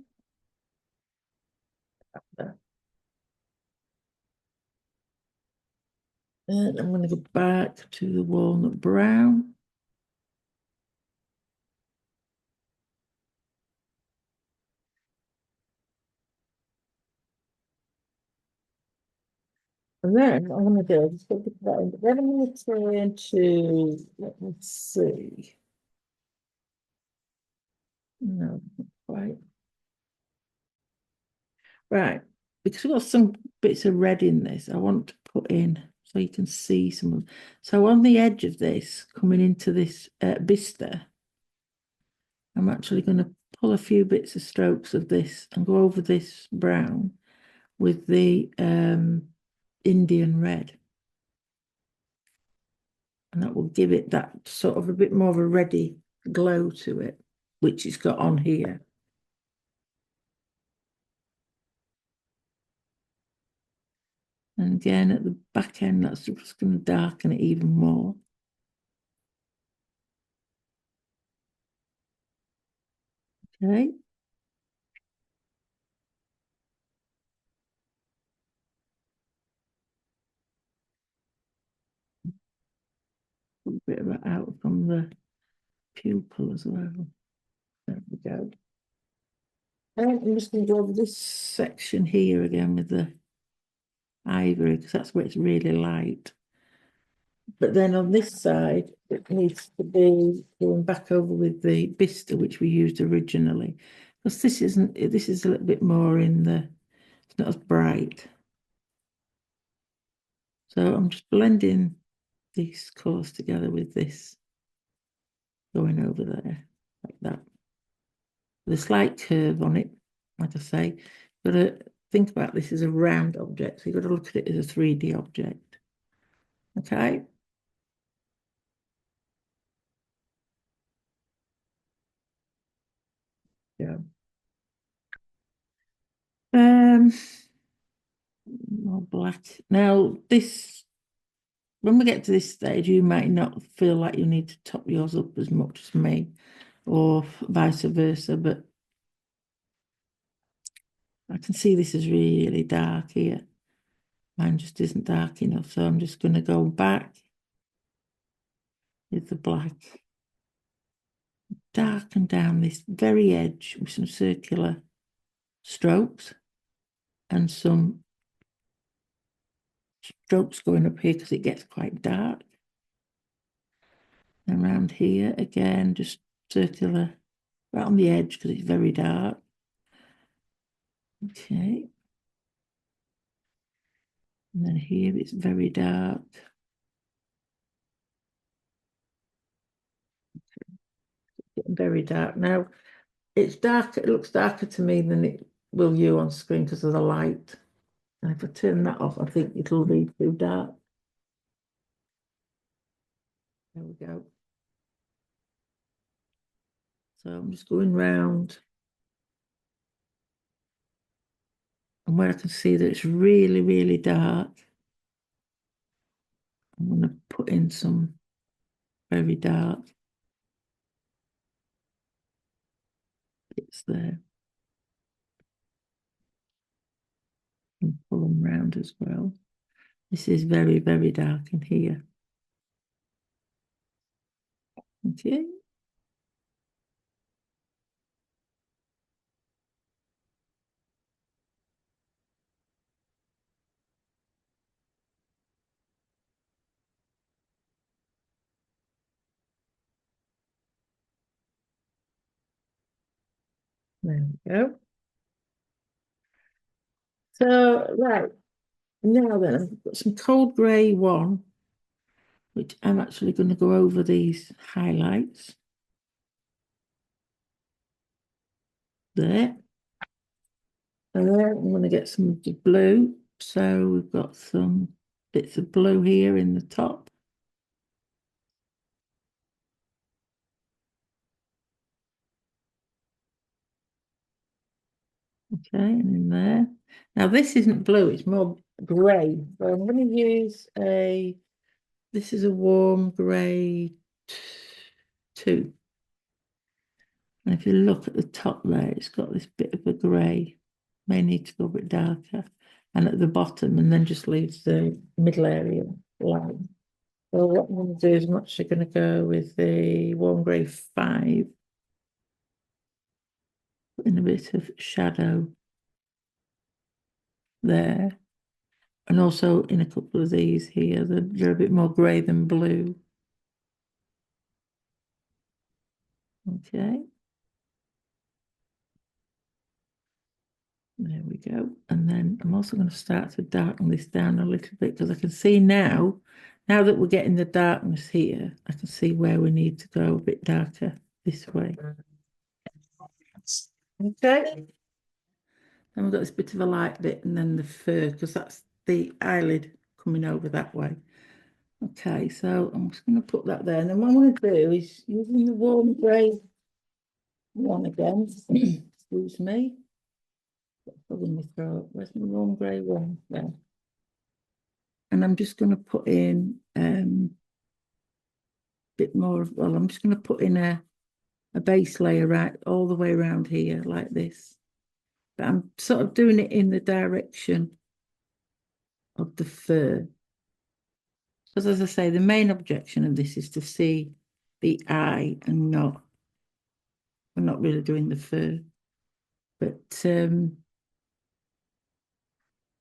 And I'm going to go back to the walnut brown. And then what I'm going to do, I'm just going to put that in. Then I'm going to turn to, let me see. No, not quite. Right, because we've got some bits of red in this, I want to put in so you can see some of. So on the edge of this, coming into this Bista, I'm actually going to pull a few bits of strokes of this and go over this brown with the Indian red. And that will give it that sort of a bit more of a reddy glow to it, which it's got on here. And again, at the back end, that's just going to darken it even more. Okay. A bit of it out from the pupil as well. There we go. And I'm just going to go over this section here again with the ivory, because that's where it's really light. But then on this side, it needs to be going back over with the Bista, which we used originally. Because this is a little bit more in the, it's not as bright. So I'm just blending these colours together with this going over there, like that. With a slight curve on it, like I say. You've got to think about this as a round object, so you've got to look at it as a 3D object. Okay. Yeah. More black. Now this, when we get to this stage, you might not feel like you need to top yours up as much as me, or vice versa, but I can see this is really dark here. Mine just isn't dark enough, so I'm just going to go back with the black, darken down this very edge with some circular strokes and some strokes going up here because it gets quite dark. And around here again, just circular right on the edge because it's very dark. Okay. And then here it's very dark. Very dark. Now it's dark, it looks darker to me than it will you on screen because of the light. And if I turn that off, I think it'll be too dark. There we go. So I'm just going round. And where I can see that it's really, really dark, I'm going to put in some very dark bits there. And pull them round as well. This is very, very dark in here. Okay. There we go. So, right, now then, I've got some cold grey one, which I'm actually going to go over these highlights. There. And then I'm going to get some of the blue. So we've got some bits of blue here in the top. Okay, and in there. Now this isn't blue, it's more grey. So I'm going to use this is a warm grey 2. And if you look at the top there, it's got this bit of a grey. May need to go a bit darker. And at the bottom, and then just leaves the middle area line. So what I'm going to do is I'm actually going to go with the warm grey 5. Put in a bit of shadow there. And also in a couple of these here, they're a bit more grey than blue. Okay. There we go. And then I'm also going to start to darken this down a little bit because I can see now that we're getting the darkness here, I can see where we need to go a bit darker this way. Okay. Then we've got this bit of a light bit and then the fur because that's the eyelid coming over that way. Okay, so I'm just going to put that there. And then what I'm going to do is using the warm grey one again. Excuse me. In my throat. Where's my warm grey one? There. And I'm just going to put in a bit more of, well, I'm just going to put in a base layer right all the way around here like this. But I'm sort of doing it in the direction of the fur. Because as I say, the main objection of this is to see the eye and we're not really doing the fur. But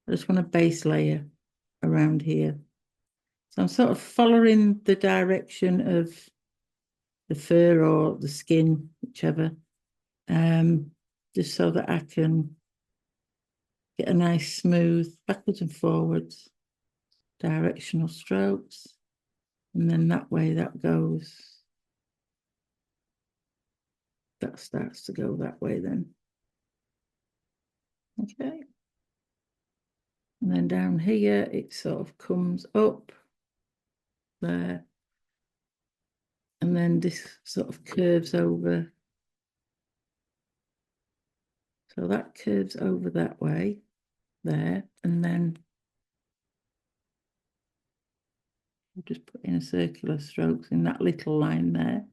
I just want a base layer around here. So I'm sort of following the direction of the fur or the skin, whichever, just so that I can get a nice smooth backwards and forwards directional strokes. And then that way that goes, that starts to go that way then. Okay. And then down here, it sort of comes up there. And then this sort of curves over. So that curves over that way there. And then I'll just put in a circular strokes in that little line there.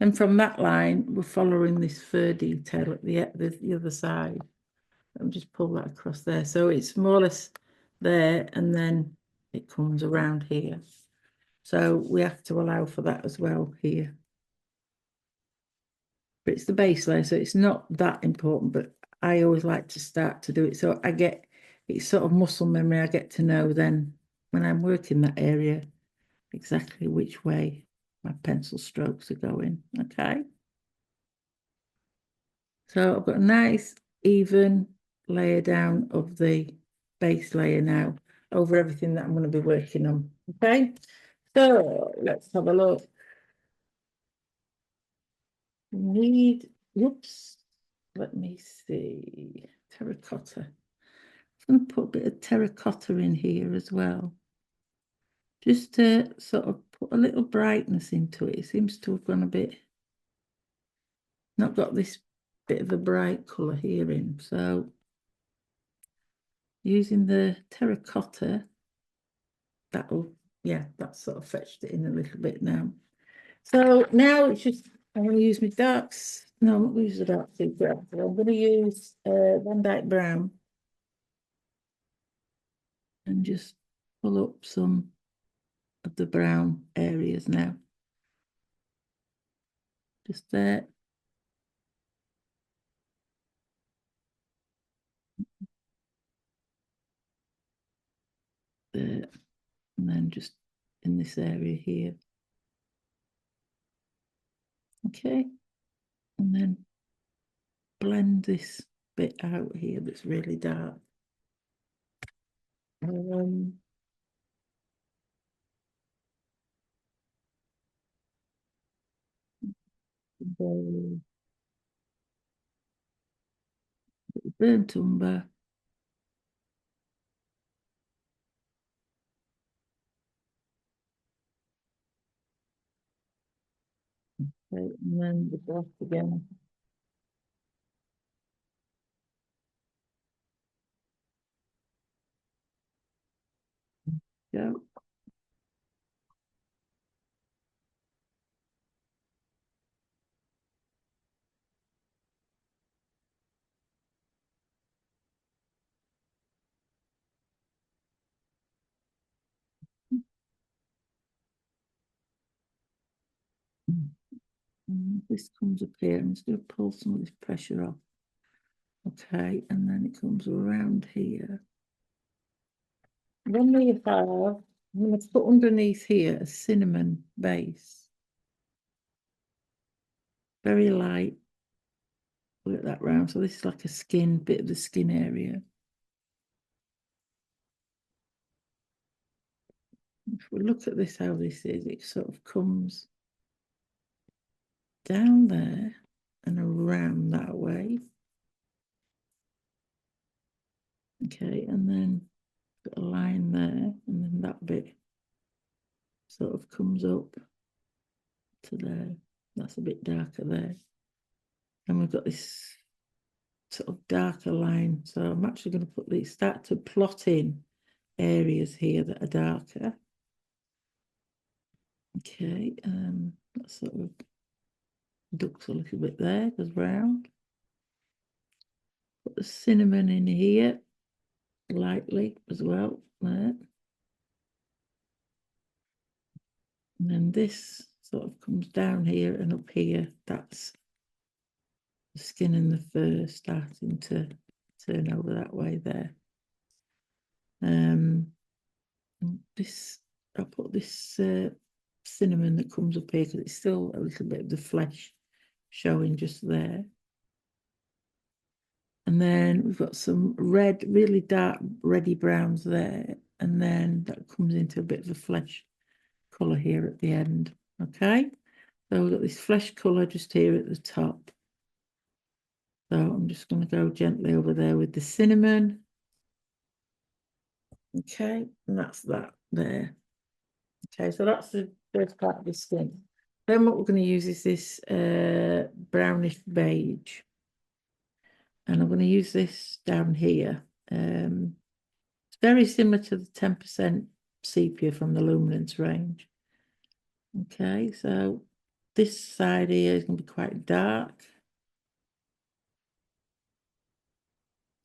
And from that line, we're following this fur detail at the other side. I'll just pull that across there. So it's more or less there, and then it comes around here. So we have to allow for that as well here. But it's the base layer, so it's not that important, but I always like to start to do it. So I get, it's sort of muscle memory. I get to know then when I'm working that area, exactly which way my pencil strokes are going. Okay. So I've got a nice even layer down of the base layer now over everything that I'm going to be working on. Okay. So let's have a look. We need, whoops, let me see, terracotta. I'm going to put a bit of terracotta in here as well, just to sort of put a little brightness into it. It seems to have gone a bit, not got this bit of a bright colour here in. So using the terracotta, that'll, yeah, that's sort of fetched it in a little bit now. So now it's just, I'm going to use my darks. No, I'm not going to use the dark secret. I'm going to use Van Dyke Brown and just pull up some of the brown areas now. Just there. There. And then just in this area here. Okay. And then blend this bit out here that's really dark. Burnt umber. Okay, and then the black again. Go. This comes up here. I'm just going to pull some of this pressure off. Okay, and then it comes around here. Then we have, I'm going to put underneath here a cinnamon base. Very light. Work that round. So this is like a skin, bit of the skin area. If we look at this, how this is, it sort of comes down there and around that way. Okay, and then got a line there, and then that bit sort of comes up to there. That's a bit darker there. And we've got this sort of darker line. So I'm actually going to put these, start to plot in areas here that are darker. Okay, that sort of ducks a little bit there, goes round. Put the cinnamon in here lightly as well, there. And then this sort of comes down here and up here. That's the skin and the fur starting to turn over that way there. This, I'll put this cinnamon that comes up here because it's still a little bit of the flesh showing just there. And then we've got some red, really dark reddy browns there. And then that comes into a bit of a flesh colour here at the end. Okay, so we've got this flesh colour just here at the top. So I'm just going to go gently over there with the cinnamon. Okay, and that's that there. Okay, so that's the first part of the skin. Then what we're going to use is this brownish beige. And I'm going to use this down here. It's very similar to the 10% sepia from the Luminance range. Okay, so this side here is going to be quite dark.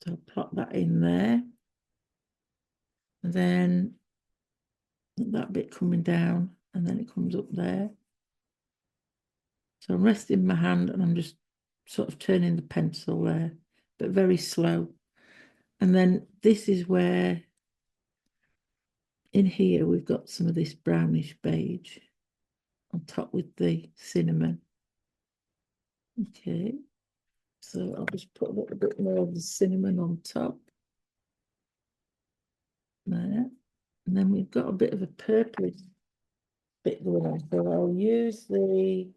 So plot that in there. And then that bit coming down, and then it comes up there. So I'm resting my hand and I'm just sort of turning the pencil there, but very slow. And then this is where, in here, we've got some of this brownish beige on top with the cinnamon. Okay, so I'll just put a little bit more of the cinnamon on top. There. And then we've got a bit of a purple bit going on. So I'll use the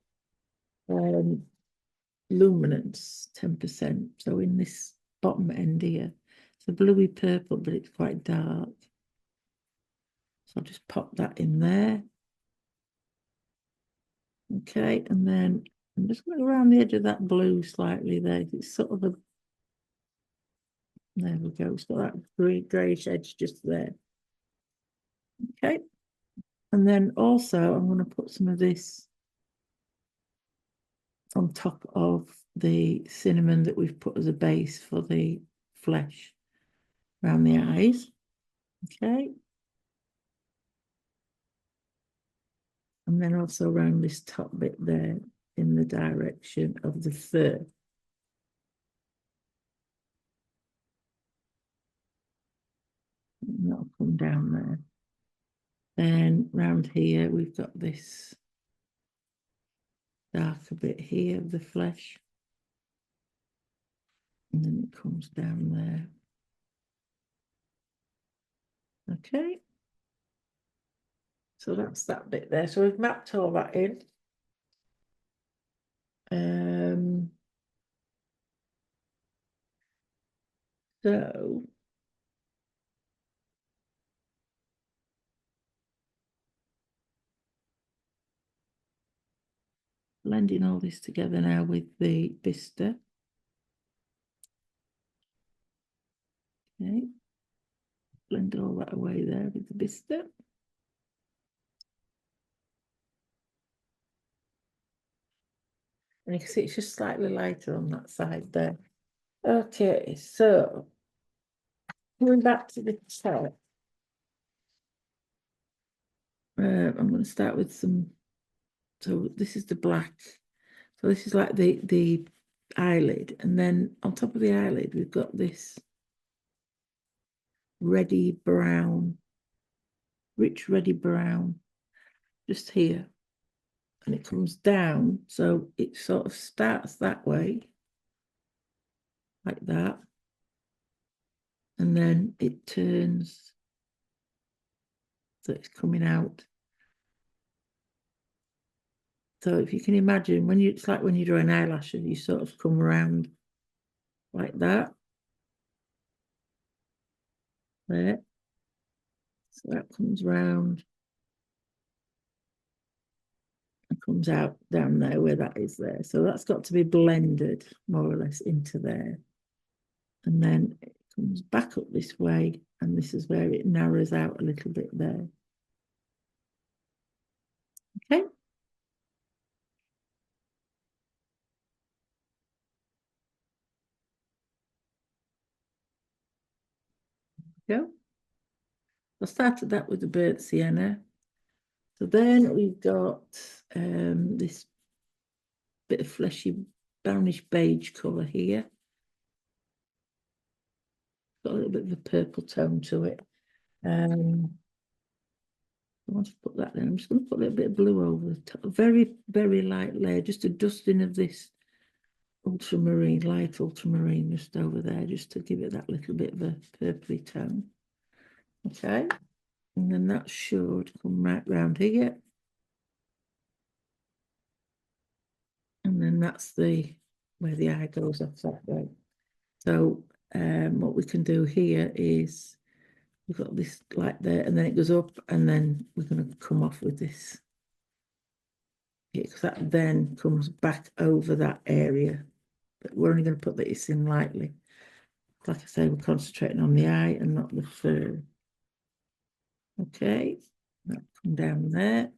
Luminance 10%. So in this bottom end here, it's a bluey purple, but it's quite dark. So I'll just pop that in there. Okay, and then I'm just going to go around the edge of that blue slightly there. It's sort of a, there we go. It's got that greyish edge just there. Okay, and then also I'm going to put some of this on top of the cinnamon that we've put as a base for the flesh around the eyes. Okay. And then also around this top bit there in the direction of the fur. And that'll come down there. Then round here, we've got this darker bit here of the flesh. And then it comes down there. Okay. So that's that bit there. So we've mapped all that in. So blending all this together now with the Vista. Okay. Blend all that away there with the Vista. And you can see it's just slightly lighter on that side there. Okay, so coming back to the top, I'm going to start with some. So this is the black. So this is like the eyelid, and then on top of the eyelid, we've got this reddy brown rich reddy brown, just here. And it comes down, so it sort of starts that way, like that. And then it turns, so it's coming out. So if you can imagine, when you, it's like when you're drawing eyelashes, you sort of come around like that. There. So that comes round and comes out down there where that is there. So that's got to be blended more or less into there. And then it comes back up this way, and this is where it narrows out a little bit there. Okay. Go. I started that with the burnt sienna. So then we've got this bit of fleshy brownish beige colour here. Got a little bit of a purple tone to it. I want to put that in. I'm just going to put a little bit of blue over the top. A very, very light layer, just a dusting of this ultramarine, light ultramarine just over there, just to give it that little bit of a purpley tone. Okay. And then that should come right round here. And then that's the where the eye goes off that way. So what we can do here is we've got this like there, and then it goes up, and then we're going to come off with this. Because that then comes back over that area. But we're only going to put this in lightly. Like I say, we're concentrating on the eye and not the fur. Okay, that come down there.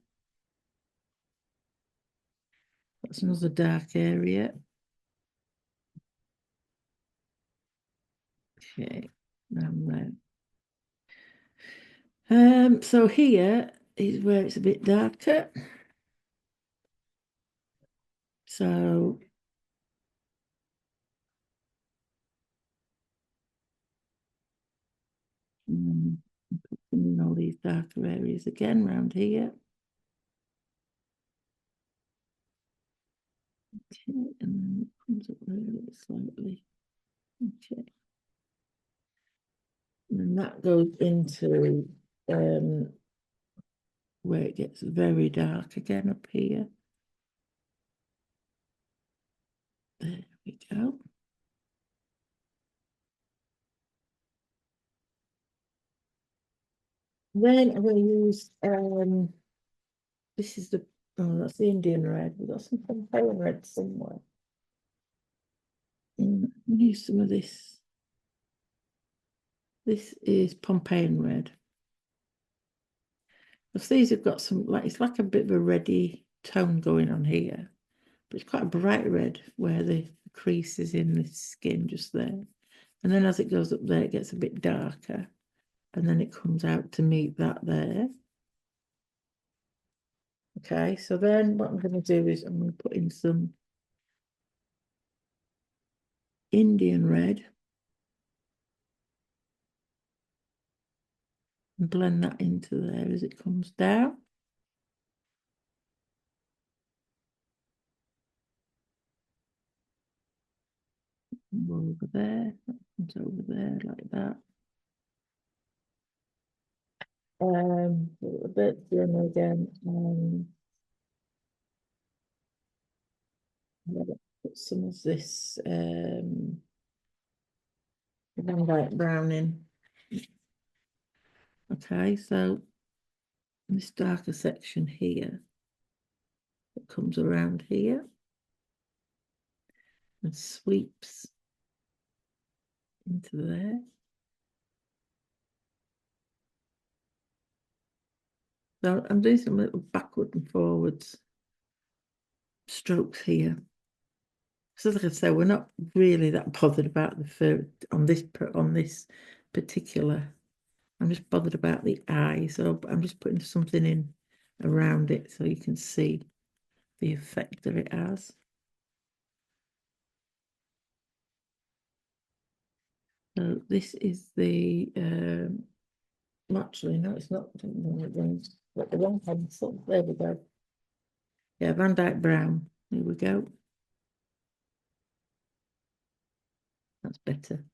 That's another dark area. Okay, down there. So here is where it's a bit darker. So in all these darker areas again around here. Okay, and then it comes up really slightly. Okay. And then that goes into where it gets very dark again up here. There we go. Then I'm going to use this is the that's the Indian red. We've got some Pompeii red somewhere. Use some of this. This is Pompeian red. Because these have got some, like, it's like a bit of a reddy tone going on here. But it's quite a bright red where the crease is in the skin just there. And then as it goes up there, it gets a bit darker. And then it comes out to meet that there. Okay, so then what I'm going to do is I'm going to put in some Indian red and blend that into there as it comes down. Go over there, that comes over there like that. A little bit thinner again. Put some of this Van Dyke brown in. Okay, so this darker section here that comes around here and sweeps into there. So I'm doing some little backward and forwards strokes here. So like I say, we're not really that bothered about the fur on this particular. I'm just bothered about the eye. So I'm just putting something in around it so you can see the effect that it has. So this is the Actually, no, it's not. Got the wrong pencil. There we go. Yeah, Van Dyke Brown. Here we go. That's better.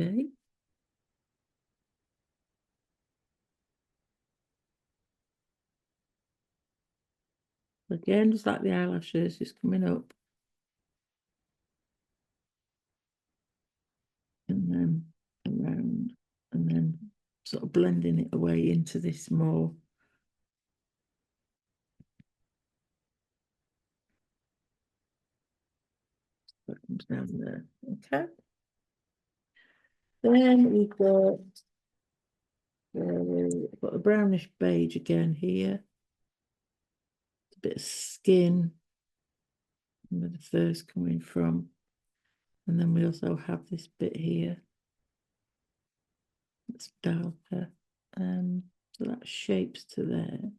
Okay. Again, just like the eyelashes, it's coming up. And then around, and then sort of blending it away into this more. That comes down there. Okay. Then we've got a brownish beige again here. A bit of skin, where the fur's coming from. And then we also have this bit here. It's darker. So that shapes to there.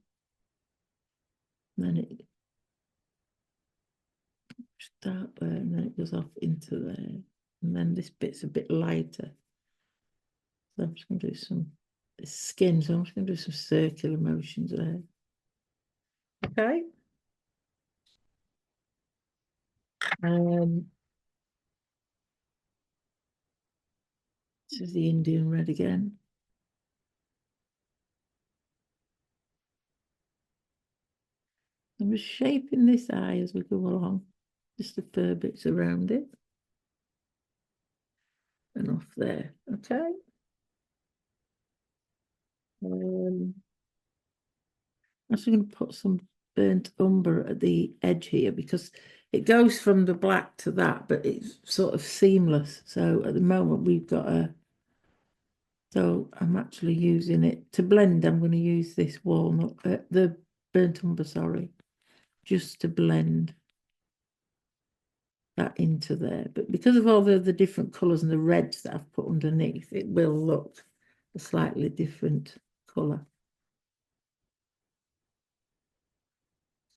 And then it start there, and then it goes off into there. And then this bit's a bit lighter. So I'm just going to do some skin. So I'm just going to do some circular motions there. Okay. This is the Indian red again. I'm just shaping this eye as we go along. Just the fur bits around it. And off there. Okay. I'm actually going to put some burnt umber at the edge here because it goes from the black to that, but it's sort of seamless. So at the moment we've got so I'm actually using it to blend. I'm going to use this walnut, the burnt umber, sorry, just to blend that into there. But because of all the different colours and the reds that I've put underneath, it will look a slightly different colour.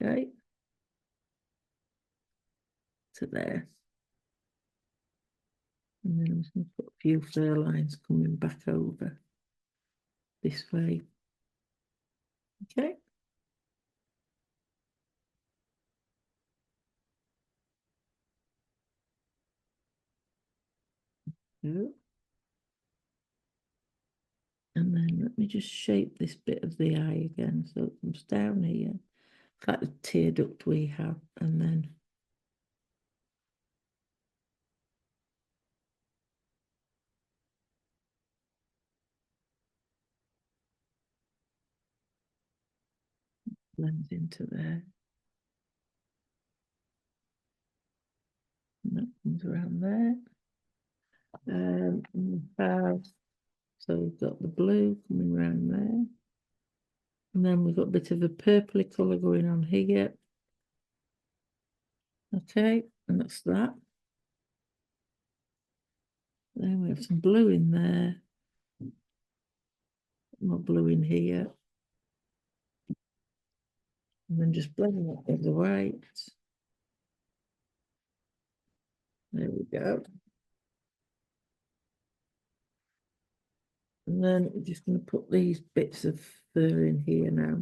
Okay. To there. And then I'm just going to put a few fur lines coming back over this way. Okay. And then let me just shape this bit of the eye again so it comes down here. It's like the tear duct we have, and then blends into there. And that comes around there. So we've got the blue coming around there. And then we've got a bit of a purpley colour going on here. Okay, and that's that. Then we have some blue in there. More blue in here. And then just blend that with the white. There we go. And then we're just going to put these bits of fur in here now.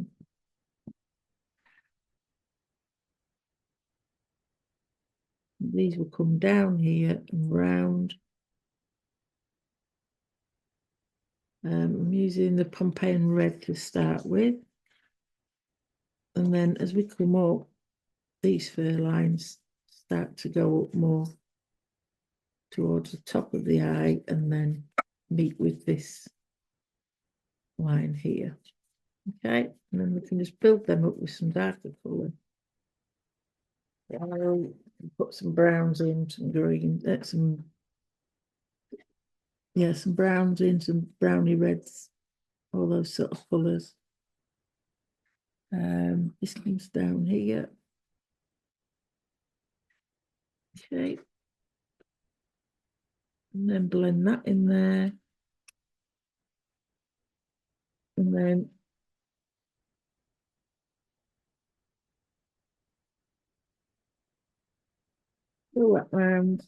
These will come down here and round. I'm using the Pompeian red to start with. And then as we come up, these fur lines start to go up more towards the top of the eye and then meet with this line here. Okay, and then we can just build them up with some darker colour. Put some browns in, some green, some browns in, some browny reds, all those sort of colours. This comes down here. Okay. And then blend that in there. And then go that round.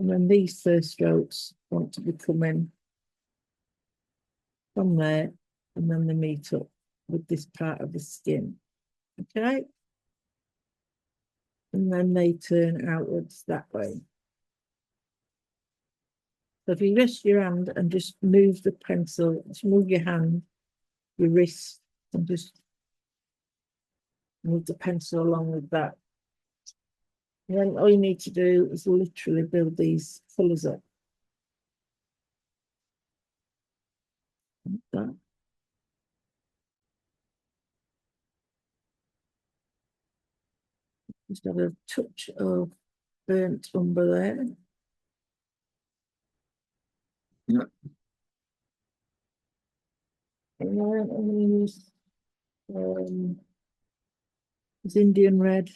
And then these first strokes want to be coming from there, and then they meet up with this part of the skin. Okay. And then they turn outwards that way. So if you rest your hand and just move the pencil, just move your hand, your wrist, and just move the pencil along with that. And then all you need to do is literally build these colours up. Like that. Just have a touch of burnt umber there. And then I'm going to use this Indian red.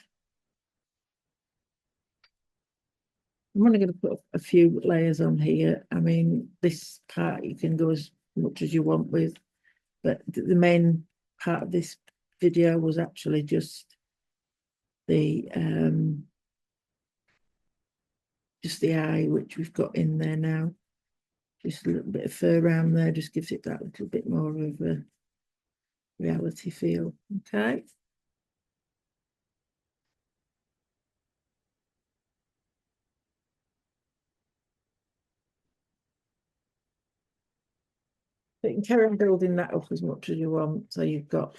I'm only going to put a few layers on here. I mean, this part you can go as much as you want with, but the main part of this video was actually just the eye, which we've got in there now. Just a little bit of fur around there just gives it that little bit more of a reality feel. Okay. But you can carry on building that up as much as you want. So you've got,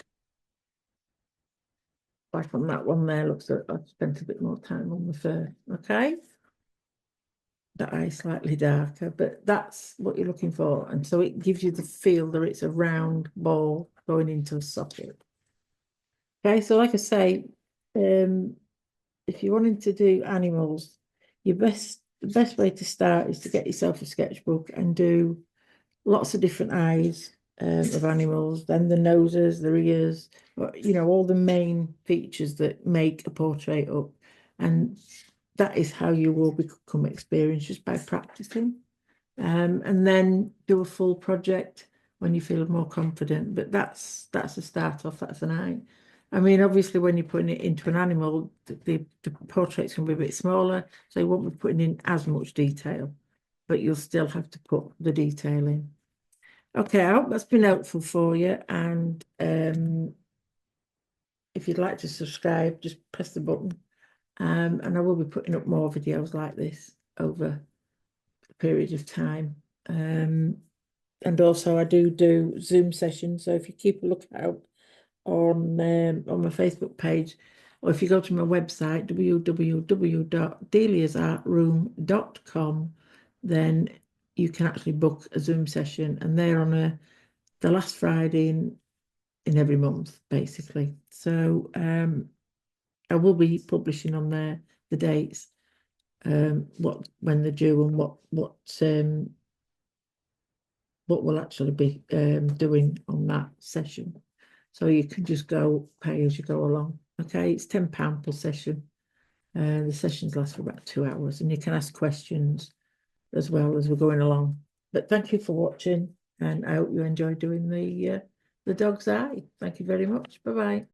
like on that one there, looks like I've spent a bit more time on the fur. Okay. The eye slightly darker, but that's what you're looking for. And so it gives you the feel that it's a round ball going into a socket. Okay, so like I say, if you're wanting to do animals, the best way to start is to get yourself a sketchbook and do lots of different eyes of animals, then the noses, the ears, you know, all the main features that make a portrait up. And that is how you will become experienced, just by practicing. And then do a full project when you feel more confident. But that's a start off, that's an eye. I mean, obviously, when you're putting it into an animal, the portraits can be a bit smaller, so you won't be putting in as much detail, but you'll still have to put the detail in. Okay, I hope that's been helpful for you. And if you'd like to subscribe, just press the button. And I will be putting up more videos like this over a period of time. And also I do Zoom sessions. So if you keep a lookout on my Facebook page, or if you go to my website, www.deliasartroom.com, then you can actually book a Zoom session, and they're on the last Friday in every month, basically. So I will be publishing on there the dates, when they're due, and what we'll actually be doing on that session. So you can just go pay as you go along. Okay, it's £10 per session. The sessions last for about 2 hours, and you can ask questions as well as we're going along. But thank you for watching, and I hope you enjoy doing the dog's eye. Thank you very much. Bye-bye.